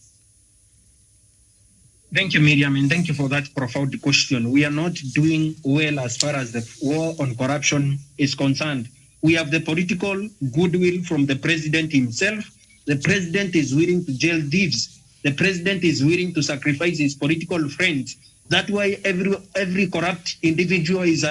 Thank you, Miriam, and thank you for that profound question. We are not doing well as far as the war on corruption is concerned. We have the political goodwill from the president himself. The president is willing to jail thieves. The president is willing to sacrifice his political friends. That's why every corrupt individual is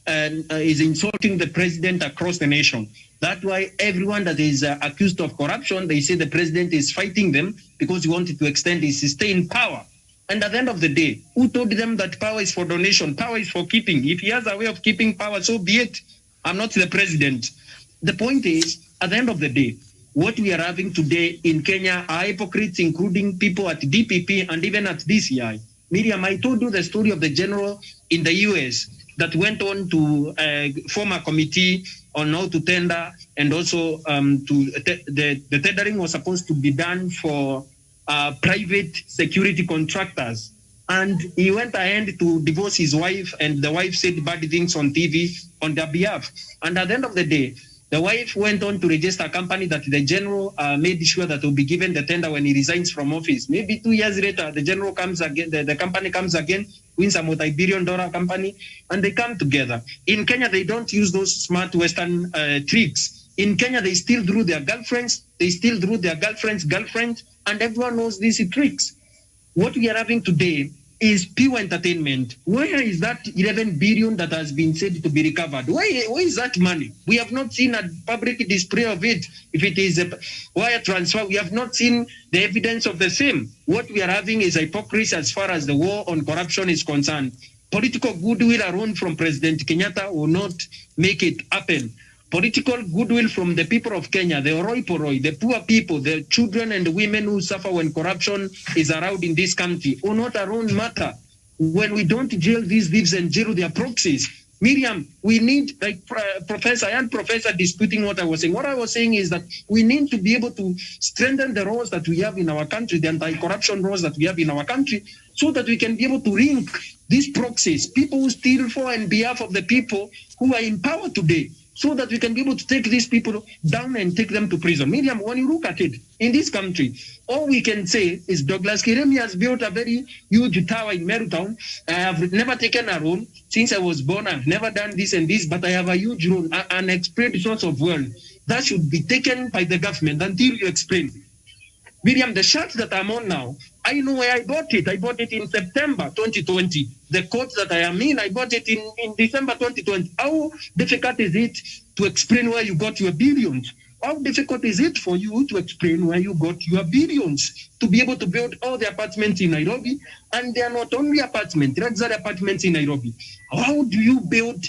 insulting the president across the nation. That's why everyone that is accused of corruption, they say the president is fighting them because he wanted to extend his stay in power. And at the end of the day, who told them that power is for donation? Power is for keeping. If he has a way of keeping power, so be it. I'm not the president. The point is, at the end of the day, what we are having today in Kenya are hypocrites, including people at DPP and even at DCI. Miriam, I told you the story of the general in the US that went on to form a committee on how to tender, and also the tendering was supposed to be done for private security contractors. And he went ahead to divorce his wife, and the wife said bad things on TV on their behalf. And at the end of the day, the wife went on to register a company that the general made sure that will be given the tender when he resigns from office. Maybe 2 years later, the general comes again, the company comes again, wins a multi-billion-dollar company, and they come together. In Kenya, they don't use those smart Western tricks. In Kenya, they still drew their girlfriends, girlfriends, and everyone knows these tricks. What we are having today is pure entertainment. Where is that 11 billion that has been said to be recovered? Where is that money? We have not seen a public display of it. If it is a wire transfer, we have not seen the evidence of the same. What we are having is hypocrisy as far as the war on corruption is concerned. Political goodwill alone from President Kenyatta will not make it happen. Political goodwill from the people of Kenya, the Oroi Poroi, the poor people, the children and the women who suffer when corruption is around in this country, will not alone matter when we don't jail these thieves and jail their proxies. Miriam, we need, like Professor disputing what I was saying. What I was saying is that we need to be able to strengthen the laws that we have in our country, the anti-corruption laws that we have in our country, so that we can be able to link these proxies, people who steal for and behalf of the people who are in power today, so that we can be able to take these people down and take them to prison. Miriam, when you look at it, in this country, all we can say is Douglas Kiremi has built a very huge tower in Merutown. I have never taken a loan since I was born. I've never done this and this, but I have a huge loan, an explained source of wealth. That should be taken by the government until you explain. Miriam, the shirt that I'm on now, I know where I bought it. I bought it in September 2020. The coat that I am in, I bought it in December 2020. How difficult is it to explain where you got your billions? How difficult is it for you to explain where you got your billions to be able to build all the apartments in Nairobi? And they are not only apartments, luxury apartments in Nairobi. How do you build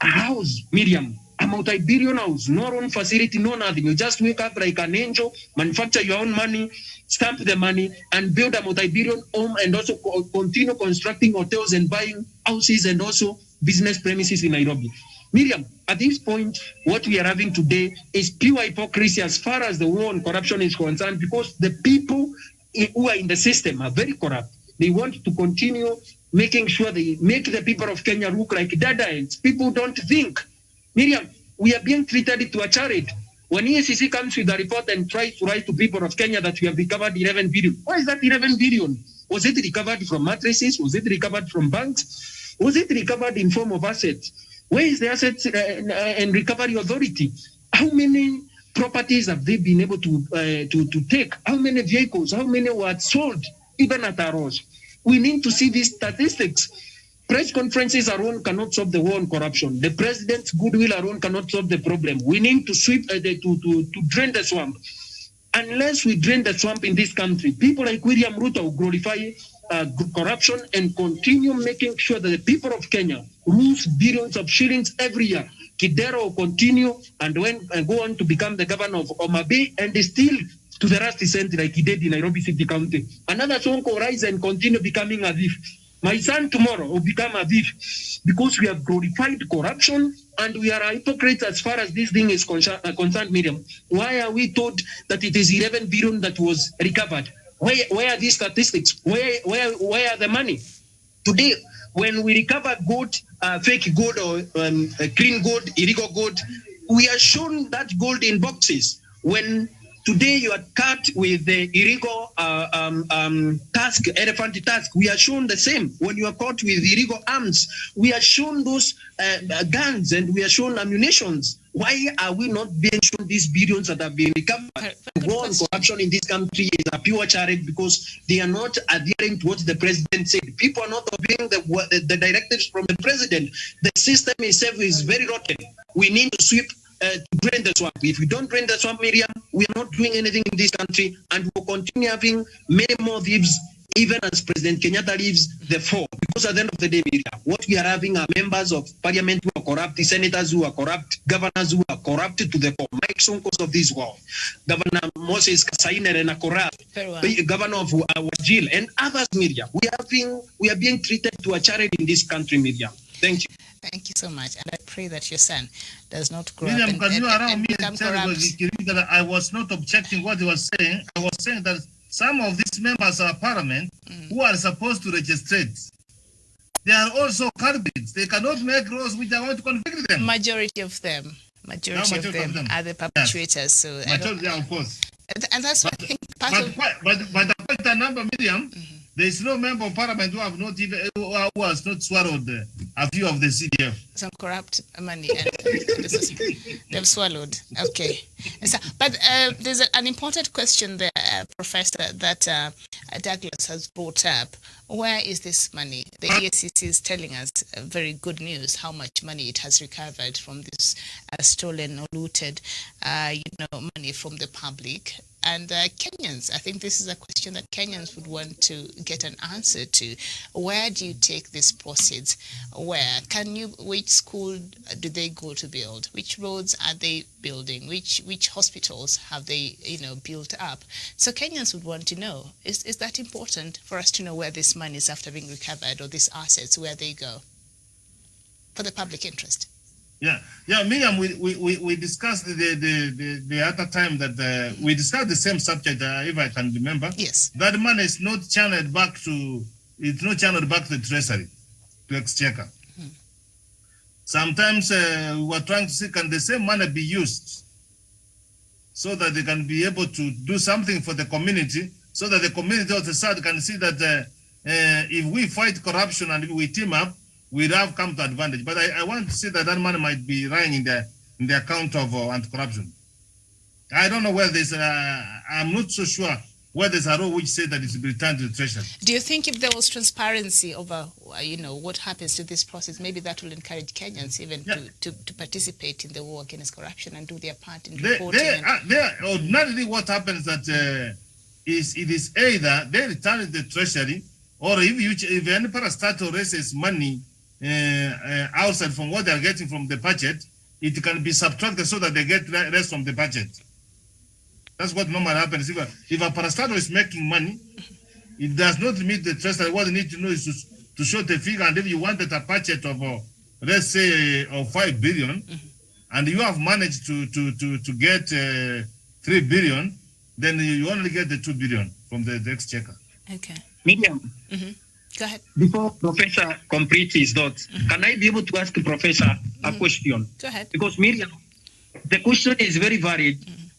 a house, Miriam? A multi-billion house, no own facility, no nothing. You just wake up like an angel, manufacture your own money, stamp the money, and build a multi-billion home, and also continue constructing hotels and buying houses and also business premises in Nairobi. Miriam, at this point, what we are having today is pure hypocrisy as far as the war on corruption is concerned, because the people who are in the system are very corrupt. They want to continue making sure they make the people of Kenya look like Dadaans. People don't think. Miriam, we are being treated to a charity. When EACC comes with a report and tries to write to people of Kenya that we have recovered 11 billion, why is that 11 billion? Was it recovered from mattresses? Was it recovered from banks? Was it recovered in form of assets? Where is the assets and recovery authority? How many properties have they been able to take? How many vehicles? How many were sold, even at Aros? We need to see these statistics. Press conferences alone cannot solve the war on corruption. The president's goodwill alone cannot solve the problem. We need to sweep, to drain the swamp. Unless we drain the swamp in this country, people like William Ruto will glorify corruption and continue making sure that the people of Kenya lose billions of shillings every year. Kidero will continue and go on to become the governor of Homa Bay and still to the last cent like he did in Nairobi City County. Another song will rise and continue becoming a thief. My son tomorrow will become a thief because we have glorified corruption and we are hypocrites as far as this thing is concerned, Miriam. Why are we told that it is 11 billion that was recovered? Where are these statistics? Where are the money? Today, when we recover gold, fake gold or clean gold, illegal gold, we are shown that gold in boxes. When today you are cut with the illegal tusk, elephant tusk, we are shown the same. When you are caught with illegal arms, we are shown those guns and we are shown ammunitions. Why are we not being shown these billions that have been recovered? War on corruption in this country is a pure charity because they are not adhering to what the president said. People are not obeying the directives from the president. The system itself is very rotten. We need to sweep to drain the swamp. If we don't drain the swamp, Miriam, we are not doing anything in this country, and we'll continue having many more thieves, even as President Kenyatta leaves the fore. Because at the end of the day, Miriam, what we are having are members of parliament who are corrupt, senators who are corrupt, governors who are corrupt to the core. Mike Sonkos of this world, Governor Moses Kasaine and Akora, Governor of Wajir, and others, Miriam. We are being treated to a charity in this country, Miriam. Thank you.
Thank you so much, and I pray that your son does not grow
Miriam,
up and,
can you allow me
become
to tell that I was not objecting what he was saying. I was saying that some of these members of parliament who are supposed to registrate, they are also culprits. They cannot make laws which are going to convict them.
Majority of them are the perpetrators. Yes. So
yeah, of course.
And that's what I think.
But quite a number, Miriam. There is no member of parliament who have not even who has not swallowed a few of the CDF. Some
corrupt money and they've swallowed. Okay, but there's an important question there, Professor, that Douglas has brought up. Where is this money? The EACC is telling us very good news how much money it has recovered from this stolen or looted, money from the public. And Kenyans, I think this is a question that Kenyans would want to get an answer to. Where do you take these proceeds? Which school do they go to build? Which roads are they building? Which hospitals have they, built up? So Kenyans would want to know, is that important for us to know where this money is after being recovered, or these assets, where they go for the public interest?
Yeah, Miriam, we discussed the other time that we discussed the same subject, if I can remember.
Yes.
That money is not channeled back to the treasury, to Exchequer. Sometimes we were trying to see, can the same money be used so that they can be able to do something for the community, so that the community of the South can see that if we fight corruption and if we team up, we'll have come to advantage. But I want to see that that money might be lying in the account of anti-corruption. I don't know where there's, I'm not so sure where there's a law which says that it should be returned to the treasury.
Do you think if there was transparency over, what happens to this process, maybe that will encourage Kenyans even to participate in the war against corruption and do their part in reporting?
Ordinarily, what happens that it is either they return to the treasury, or if any parastatal raises money outside from what they are getting from the budget, it can be subtracted so that they get rest from the budget. That's what normally happens. If a parastatal is making money, it does not meet the treasury. What they need to know is to show the figure. And if you wanted a budget of, let's say, of 5 billion, and you have managed to get 3 billion, then you only get the 2 billion from the exchequer.
Okay.
Miriam,
go ahead.
Before Professor completes his thoughts, can I be able to ask Professor a question?
Go ahead.
Because Miriam, the question is very varied.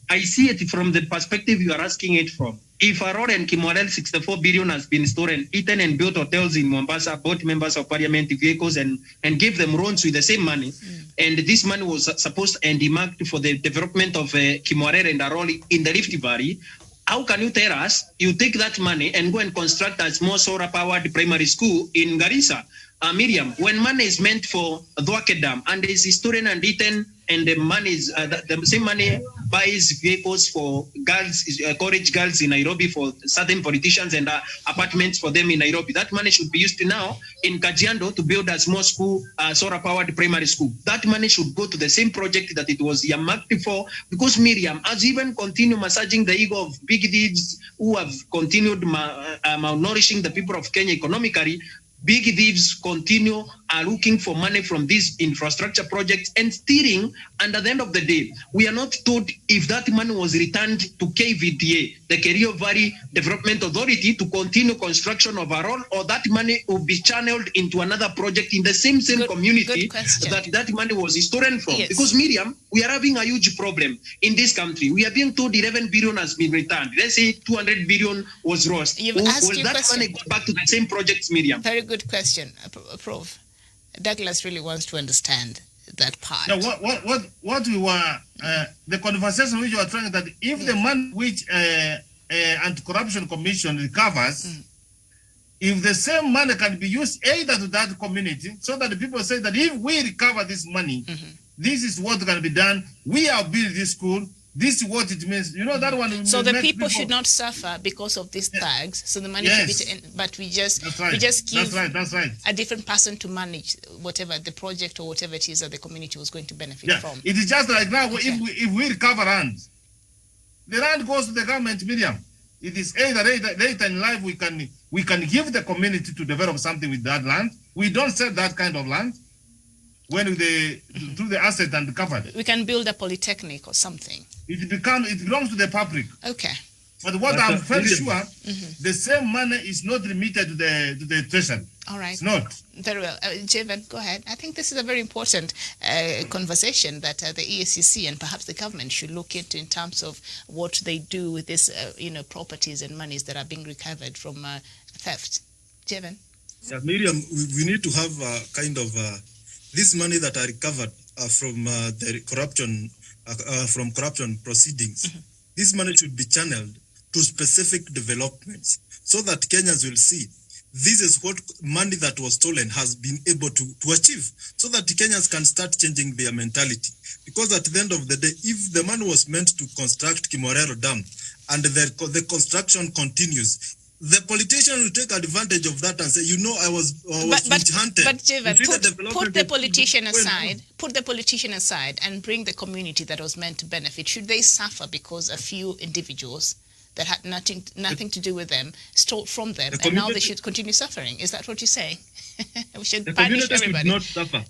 I see it from the perspective you are asking it from. If Arora and Kimwarel 64 billion has been stolen, eaten and built hotels in Mombasa, bought members of parliament vehicles and gave them loans with the same money, and this money was supposed and earmarked for the development of Kimwarel and Arora in the Rift Valley, how can you tell us you take that money and go and construct a small solar-powered primary school in Garissa? Miriam, when money is meant for Dwake Dam and is stolen and eaten, and the money is the same money buys vehicles for girls, college girls in Nairobi, for certain politicians, and apartments for them in Nairobi. That money should be used now in Kajiado to build a small school, solar-powered primary school. That money should go to the same project that it was earmarked for. Because Miriam, as you even continue massaging the ego of big thieves who have continued malnourishing the people of Kenya economically, big thieves continue looking for money from these infrastructure projects and stealing. And at the end of the day, we are not told if that money was returned to KVDA, the Kerio Valley Development Authority, to continue construction of our own, or that money will be channeled into another project in the same community that money was stolen from. Yes. Because Miriam, we are having a huge problem in this country. We are being told 11 billion has been returned. Let's say 200 billion was lost.
Will that
money go back to the same projects, Miriam?
Very good question, Prof. Douglas really wants to understand that part.
Now, what we were, the conversation which you are trying, that if the money which Anti-Corruption Commission recovers, if the same money can be used either to that community, so that the people say that if we recover this money, this is what can be done. We have built this school. This is what it means. You know that one.
So the people should not suffer because of these thugs. So the money should be, but we just give
that's right.
a different person to manage whatever the project or whatever it is that the community was going to benefit from.
It is just like now, if we recover land, the land goes to the government, Miriam. It is either later in life we can give the community to develop something with that land. We don't sell that kind of land when they do the asset and recover it.
We can build a polytechnic or something.
It belongs to the public.
Okay.
But what I'm very sure, the same money is not remitted to the treasury.
All right.
It's not.
Very well. Jevan, go ahead. I think this is a very important conversation that the EACC and perhaps the government should look into in terms of what they do with this, properties and monies that are being recovered from theft. Jevan?
Yeah, Miriam, we need to have this money that are recovered from the corruption. From corruption proceedings, this money should be channeled to specific developments so that Kenyans will see this is what money that was stolen has been able to achieve, so that Kenyans can start changing their mentality. Because at the end of the day, if the money was meant to construct Kimwarel Dam and the construction continues, the politician will take advantage of that and say, I was hunted.
But Jevan, put the politician aside. Put the politician aside and bring the community that was meant to benefit. Should they suffer because a few individuals that had nothing to do with them stole from them, and now they should continue suffering? Is that what you're saying? We should punish everybody.
Should not suffer.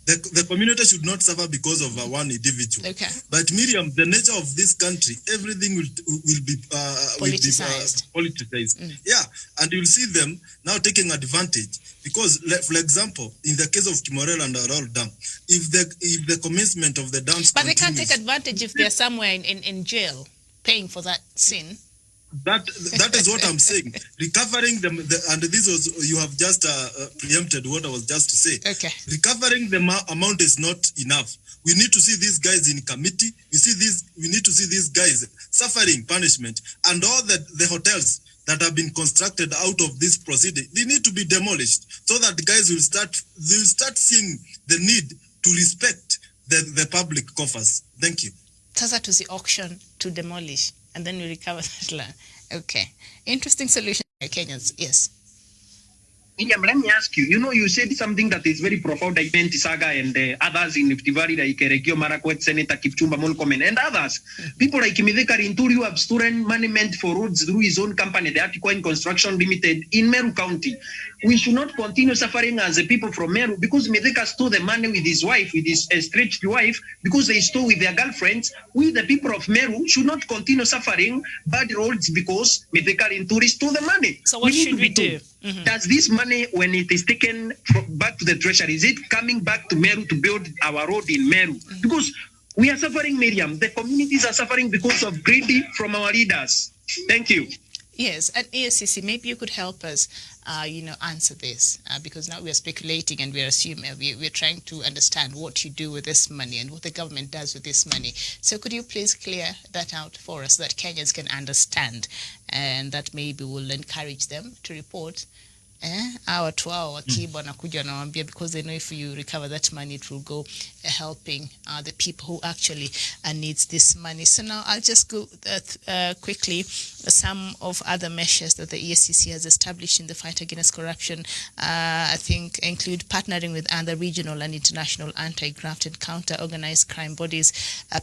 The community should not suffer because of one individual.
Okay.
But Miriam, the nature of this country, everything will be
Politicized.
politicized. Yeah, and you'll see them now taking advantage because, for example, in the case of Kimorel and Arol Dam, if the commencement of the dams,
but they can't take advantage if they're somewhere in jail paying for that sin.
That is what I'm saying. Recovering them, and this was, you have just preempted what I was just to say.
Okay.
Recovering the amount is not enough. We need to see these guys in committee. We need to see these guys suffering punishment, and all the hotels that have been constructed out of this proceeding, they need to be demolished so that the guys will start seeing the need to respect the public coffers. Thank you.
Sasa to the auction to demolish, and then we recover that land. Okay. Interesting solution, Kenyans. Yes.
Miriam, let me ask you, you said something that is very profound. I meant Saga and others in Rift Valley, like Regio Marakwet, Senator Kipchumba Murkomen, and others. People like Kimitheka Rinturi have stolen money meant for roads through his own company, the Articoin Construction Limited, in Meru County. We should not continue suffering as the people from Meru because Mitheka stole the money with his wife, with his estranged wife, because they stole with their girlfriends. We, the people of Meru, should not continue suffering bad roads because Mitheka Rinturi stole the money.
So what should we do?
Does this money, when it is taken back to the treasury, is it coming back to Meru to build our road in Meru? Because we are suffering, Miriam. The communities are suffering because of greedy from our leaders. Thank you.
Yes, at ASCC, maybe you could help us, answer this because now we are speculating and we are assuming we're trying to understand what you do with this money and what the government does with this money. So could you please clear that out for us so that Kenyans can understand, and that maybe will encourage them to report watu wao wakiba wanakuja wanawaambia, because they know if you recover that money it will go helping the people who actually needs this money. So now I'll just go quickly some of other measures that the EACC has established in the fight against corruption. I think include partnering with other regional and international anti-graft and counter-organized crime bodies,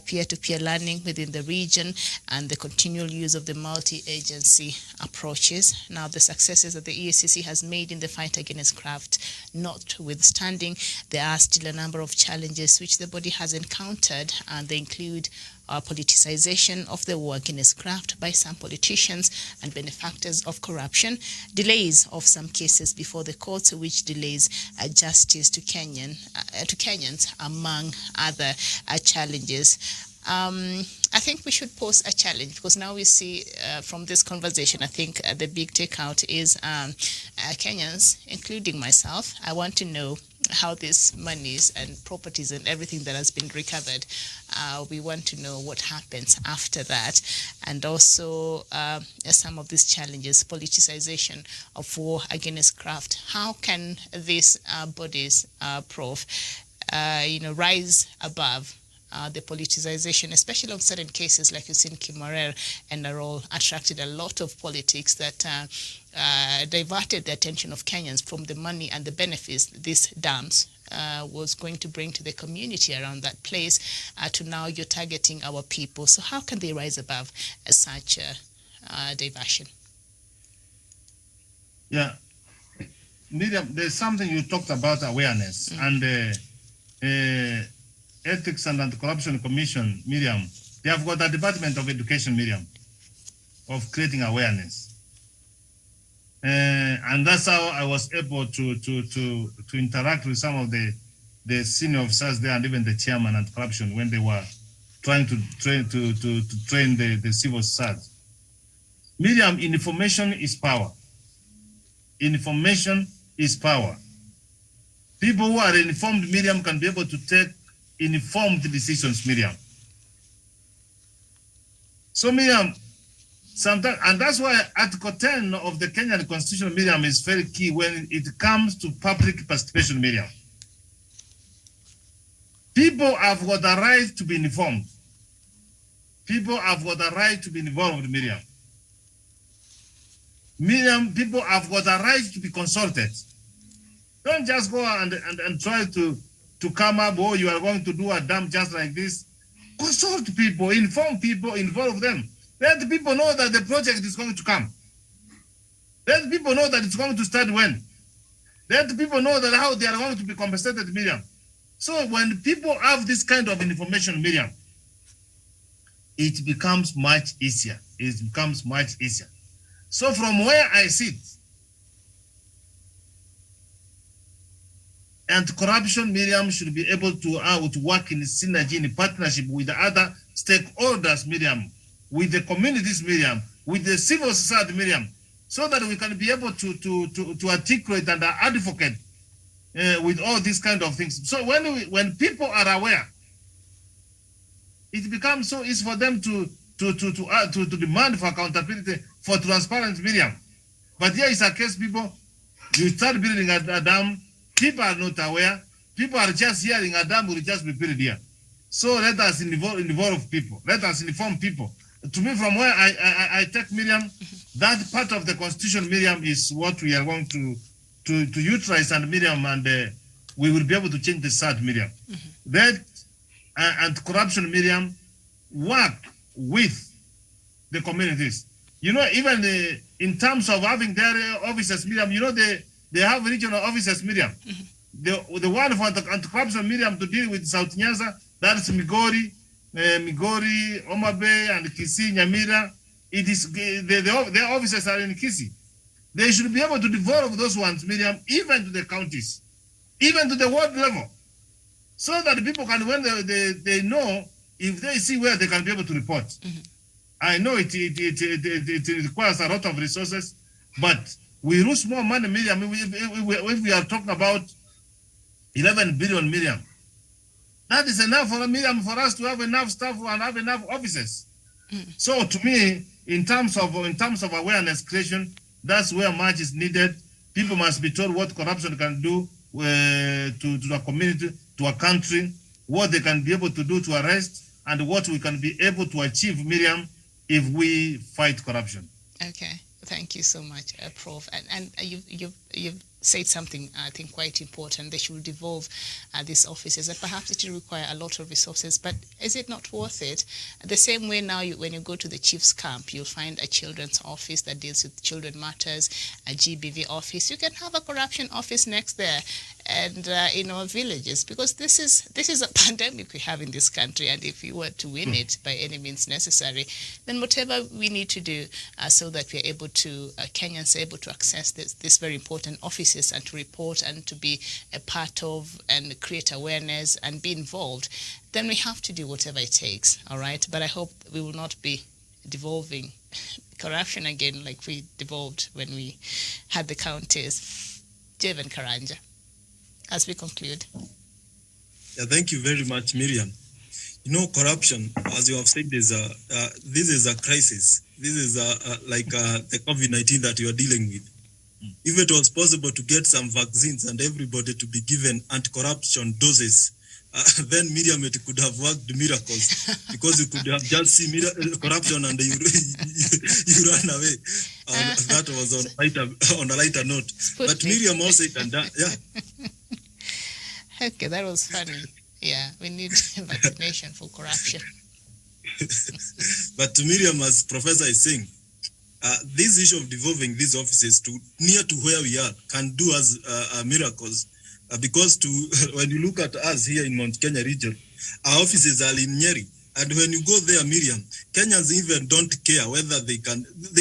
peer-to-peer learning within the region, and the continual use of the multi-agency approaches. Now the successes that the EACC has made in the fight against graft notwithstanding, there are still a number of challenges which the body has encountered, and they include politicization of the war against graft by some politicians and benefactors of corruption, delays of some cases before the courts, which delays justice to Kenyans, among other challenges. I think we should pose a challenge, because now we see from this conversation, I think the big takeout is Kenyans, including myself, I want to know how these monies and properties and everything that has been recovered, we want to know what happens after that. And also some of these challenges, politicization of war against graft. How can these bodies, Prof, rise above the politicization, especially on certain cases like you see in Kimorel and Arol, attracted a lot of politics that diverted the attention of Kenyans from the money and the benefits these dams was going to bring to the community around that place, to now you're targeting our people. So how can they rise above such diversion?
Yeah. Miriam, there's something you talked about, awareness, and Ethics and Anti-Corruption Commission, Miriam, they have got a Department of Education, Miriam, of creating awareness. And that's how I was able to interact with some of the senior officers there, and even the chairman and corruption, when they were trying to train the civil society. Miriam, information is power. Information is power. People who are informed, Miriam, can be able to take informed decisions, Miriam. So, Miriam, sometimes, and that's why Article 10 of the Kenyan Constitution, Miriam, is very key when it comes to public participation, Miriam. People have got the right to be informed. People have got the right to be involved, Miriam. Miriam, people have got the right to be consulted. Don't just go and try to come up, oh, you are going to do a dam just like this. Consult people, inform people, involve them. Let the people know that the project is going to come. Let the people know that it's going to start when. Let the people know that how they are going to be compensated, Miriam. So when people have this kind of information, Miriam, it becomes much easier. It becomes much easier. So from where I sit, anti-corruption, Miriam, should be able to work in synergy, in partnership with the other stakeholders, Miriam, with the communities, Miriam, with the civil society, Miriam, so that we can be able to articulate and advocate with all these kind of things. So when people are aware, it becomes so easy for them to demand for accountability, for transparency, Miriam. But here is a case, people, you start building a dam, people are not aware, people are just hearing a dam will just be built here. So let us involve people, let us inform people. To me, from where I take, Miriam, that part of the constitution, Miriam, is what we are going to utilize, and Miriam, and we will be able to change the SAD, Miriam. That and corruption, Miriam, work with the communities. You know, even in terms of having their officers, Miriam, you know, they have regional officers, Miriam. The one for anti-corruption, Miriam, to deal with South Nyanza, that's Migori, Homa Bay, and Kisii, Nyamira. It is their officers are in Kisii. They should be able to develop those ones, Miriam, even to the counties, even to the world level, so that people can, when they know, if they see where they can be able to report. I know it requires a lot of resources, but we lose more money, Miriam. If we are talking about 11 billion, Miriam, that is enough for Miriam, for us to have enough staff and have enough officers. So to me, in terms of awareness creation, that's where much is needed. People must be told what corruption can do to a community, to a country, what they can be able to do to arrest, and what we can be able to achieve, Miriam, if we fight corruption.
Okay, thank you so much, Prof. And you've said something, I think, quite important. They should devolve these offices, and perhaps it will require a lot of resources, but is it not worth it? The same way now, when you go to the chief's camp, you'll find a children's office that deals with children matters, a GBV office. You can have a corruption office next there, and in our villages, because this is a pandemic we have in this country, and if we were to win it by any means necessary, then whatever we need to do so that we're able to, Kenyans are able to access this very important offices and to report and to be a part of and create awareness and be involved, then we have to do whatever it takes, all right? But I hope we will not be devolving corruption again like we devolved when we had the counties. Jevan Karanja, as we conclude.
Yeah, thank you very much, Miriam. You know, corruption, as you have said, this is a crisis. This is like the COVID-19 that you are dealing with. If it was possible to get some vaccines and everybody to be given anti-corruption doses, then Miriam, it could have worked miracles, because you could have just seen corruption and you ran away. That was on a lighter note. Sputnik. But Miriam also can yeah.
Okay, that was funny. Yeah, we need vaccination for corruption.
But Miriam, as Professor is saying, this issue of devolving these offices to near to where we are can do us miracles, because when you look at us here in Mount Kenya region, our offices are in Nyeri, and when you go there, Miriam, Kenyans even don't care whether they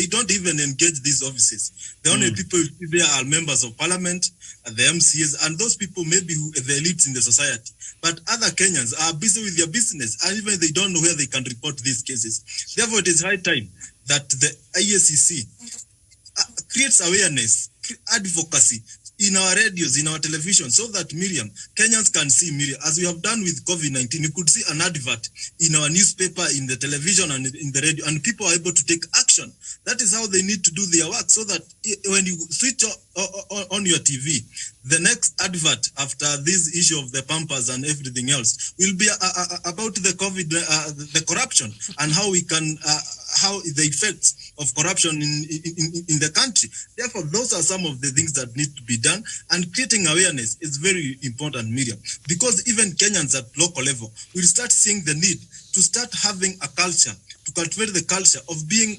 don't even engage these offices. The only people there are members of parliament, the MCAs, and those people maybe the elites in the society. But other Kenyans are busy with their business, and even they don't know where they can report these cases. Therefore, it is high time that the IECC creates awareness, advocacy in our radios, in our television, so that Miriam, Kenyans can see Miriam. As we have done with COVID-19, you could see an advert in our newspaper, in the television, and in the radio, and people are able to take action. That is how they need to do their work, so that when you switch on your TV, the next advert after this issue of the Pampers and everything else will be about the COVID, the corruption, and how we can, how the effects of corruption in the country. Therefore, those are some of the things that need to be done, and creating awareness is very important, Miriam, because even Kenyans at local level will start seeing the need to start having a culture, to cultivate the culture of being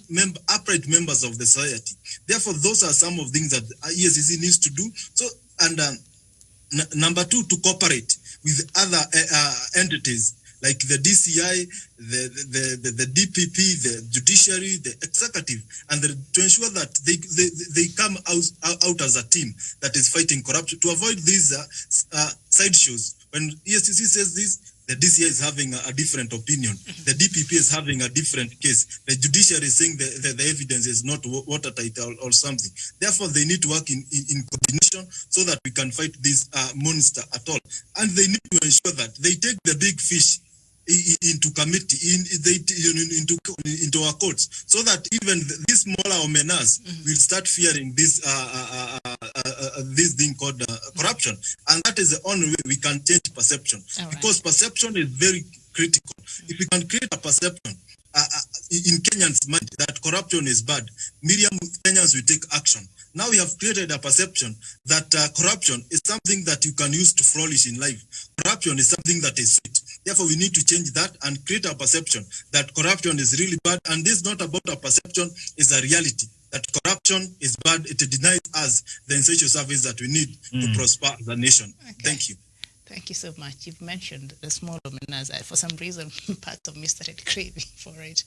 upright members of the society. Therefore, those are some of the things that EACC needs to do. So, and number two, to cooperate with other entities like the DCI, the DPP, the judiciary, the executive, and to ensure that they come out as a team that is fighting corruption, to avoid these sideshows. When EACC says this, the DCI is having a different opinion. The DPP is having a different case. The judiciary is saying the evidence is not watertight or something. Therefore, they need to work in coordination so that we can fight this monster at all. And they need to ensure that they take the big fish into committee, into our courts, so that even these smaller omenas will start fearing this thing called corruption. And that is the only way we can change perception, because perception is very critical. If we can create a perception in Kenyans' mind that corruption is bad, Kenyans will take action. Now we have created a perception that corruption is something that you can use to flourish in life. Corruption is something that is sweet. Therefore, we need to change that and create a perception that corruption is really bad. And this is not about a perception, it's a reality. That corruption is bad. It denies us the essential service that we need to prosper as a nation. Okay. Thank you.
Thank you so much. You've mentioned the small omenas. For some reason, part of me started craving for it.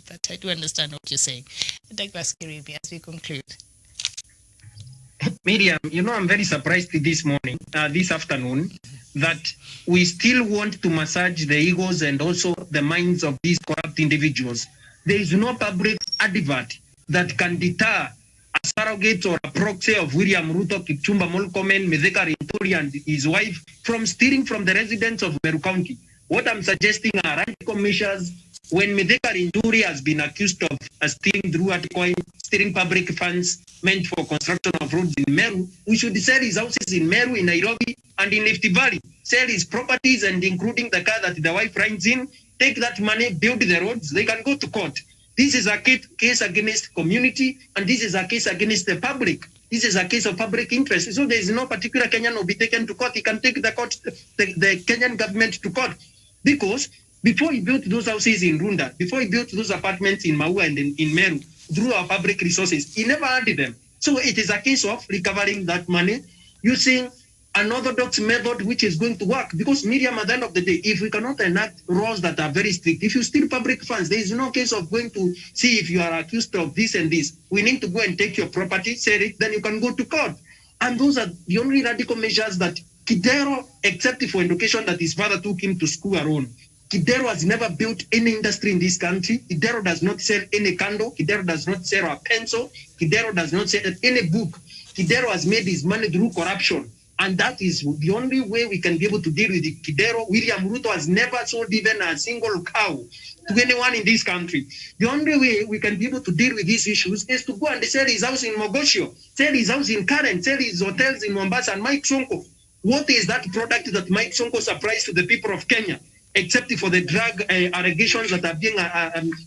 But I do understand what you're saying. Douglas Kiribi, as we conclude.
Miriam, I'm very surprised this afternoon, that we still want to massage the egos and also the minds of these corrupt individuals. There is no public advert that can deter a surrogate or a proxy of William Ruto, Kipchumba Murkomen, Mithika Linturi and his wife from stealing from the residents of Meru County. What I'm suggesting are radical measures. When Mithika Linturi has been accused of stealing through Atcoin, stealing public funds meant for construction of roads in Meru, we should sell his houses in Meru, in Nairobi, and in Rift Valley. Sell his properties, and including the car that the wife rides in, take that money, build the roads, they can go to court. This is a case against community, and this is a case against the public. This is a case of public interest. So there is no particular Kenyan will be taken to court. He can take the Kenyan government to court. Because before he built those houses in Runda, before he built those apartments in Maua and in Meru, through our public resources, he never added them. So it is a case of recovering that money using an orthodox method which is going to work. Because, Miriam, at the end of the day, if we cannot enact laws that are very strict, if you steal public funds, there is no case of going to see if you are accused of this and this. We need to go and take your property, sell it, then you can go to court. And those are the only radical measures that Kidero, except for education that his father took him to school alone. Kidero has never built any industry in this country. Kidero does not sell any candle. Kidero does not sell a pencil. Kidero does not sell any book. Kidero has made his money through corruption. And that is the only way we can be able to deal with it. Kidero, William Ruto has never sold even a single cow to anyone in this country. The only way we can be able to deal with these issues is to go and sell his house in Mogosho, sell his house in Karen, sell his hotels in Mombasa. And Mike Sonko, what is that product that Mike Sonko supplies to the people of Kenya, except for the drug allegations that are being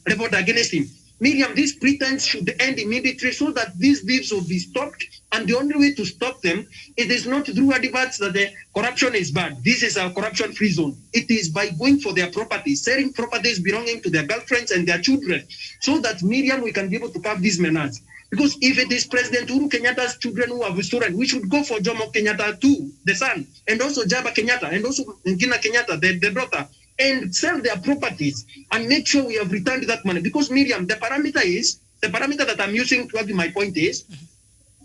leveled against him? Miriam, this pretense should end immediately so that these deeds will be stopped. And the only way to stop them, it is not through adverts that the corruption is bad. This is a corruption-free zone. It is by going for their properties, selling properties belonging to their girlfriends and their children, so that, Miriam, we can be able to curb these menaces. Because if it is President Uhuru Kenyatta's children who have stolen, we should go for Jomo Kenyatta too, the son, and also Jaba Kenyatta, and also Ngina Kenyatta, the daughter, and sell their properties and make sure we have returned that money. Because, Miriam, the parameter that I'm using to argue my point is,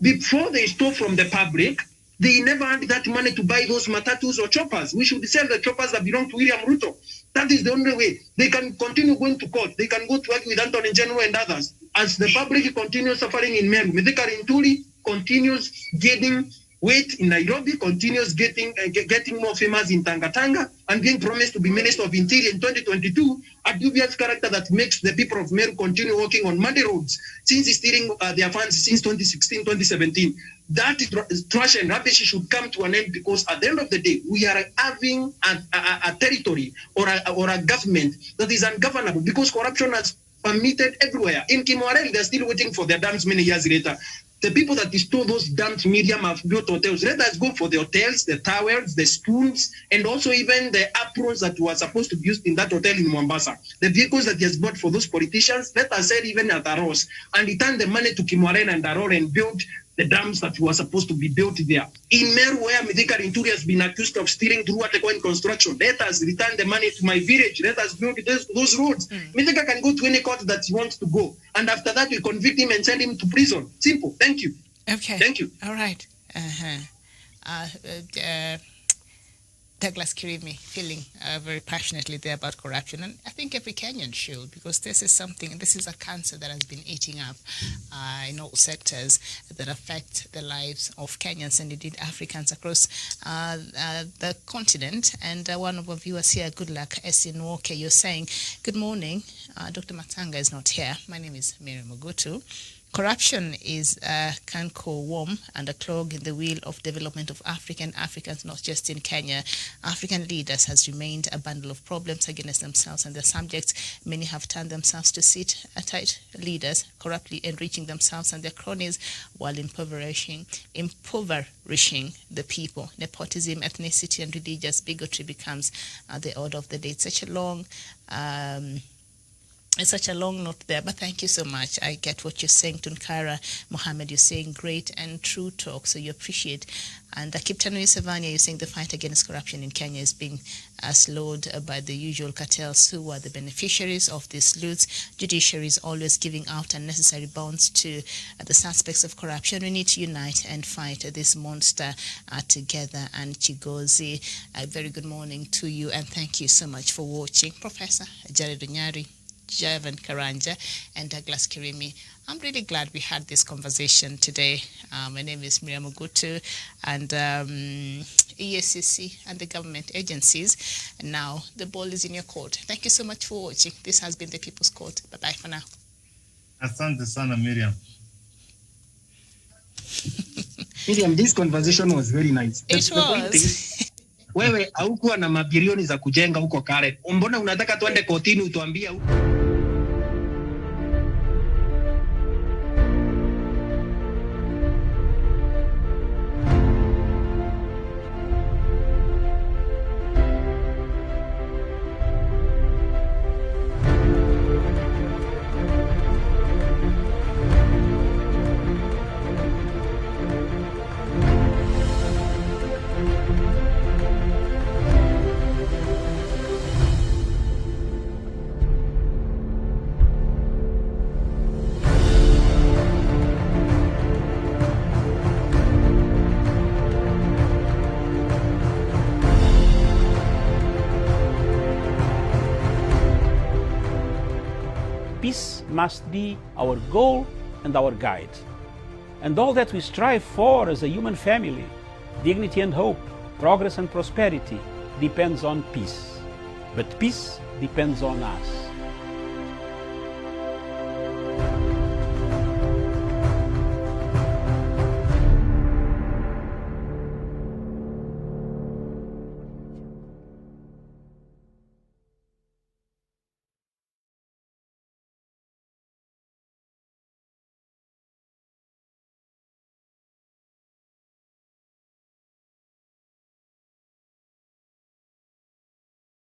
before they stole from the public, they never had that money to buy those matatus or choppers. We should sell the choppers that belong to William Ruto. That is the only way. They can continue going to court. They can go to work with Anthony General and others. As the public continues suffering in Meru, Mithika Linturi continues getting weight in Nairobi, continues getting more famous in Tanga, and being promised to be Minister of Interior in 2022, a dubious character that makes the people of Meru continue working on muddy roads since stealing their funds since 2016, 2017. That trash and rubbish should come to an end, because at the end of the day, we are having a territory or a government that is ungovernable, because corruption has permitted everywhere. In Kimwarel, they're still waiting for their dams many years later. The people that stole those dams, Miriam, have built hotels. Let us go for the hotels, the towels, the spoons, and also even the aprons that were supposed to be used in that hotel in Mombasa. The vehicles that he has bought for those politicians, let us sell even at Aros and return the money to Kimwarel and Aror and build
the dams that were supposed to be built there. In Meru, where Mithika Linturi has been accused of stealing through Atecoin construction, let us return the money to my village. Let us build those roads. Mithika can go to any court that he wants to go. And after that, we convict him and send him to prison. Simple. Thank you.
Okay.
Thank you.
All right. Douglas Kirimi feeling very passionately there about corruption, and I think every Kenyan should, because this is a cancer that has been eating up in all sectors that affect the lives of Kenyans and indeed Africans across the continent. And one of our viewers here, good luck, Esin Walker, you're saying, good morning, Dr. Matanga is not here. My name is Miriam Mugutu. Corruption is a canker worm and a clog in the wheel of development of Africans, not just in Kenya. African leaders has remained a bundle of problems against themselves and their subjects. Many have turned themselves to sit tight leaders, corruptly enriching themselves and their cronies while impoverishing the people. Nepotism, ethnicity, and religious bigotry becomes the order of the day. It's such a long note there, but thank you so much. I get what you're saying, Tunkara Mohammed. You're saying great and true talk, so you appreciate. And Kiptanui Savania, you're saying the fight against corruption in Kenya is being slowed by the usual cartels who are the beneficiaries of these loots. Judiciary is always giving out unnecessary bonds to the suspects of corruption. We need to unite and fight this monster together. And Chigozi, a very good morning to you, and thank you so much for watching. Professor Jared Onyari, Jevan Karanja, and Douglas Kirimi. I'm really glad we had this conversation today. My name is Miriam Mugutu, and EACC and the government agencies. And now the ball is in your court. Thank you so much for watching. This has been the People's Court. Bye-bye for now.
Asante sana, Miriam.
Miriam, this conversation was very nice.
It was.
Wewe haukuwa na mabilioni za kujenga huko Karen. Mbona unataka tuende kotini utuambie huko?
Peace must be our goal and our guide. And all that we strive for as a human family, dignity and hope, progress and prosperity, depends on peace. But peace depends on us.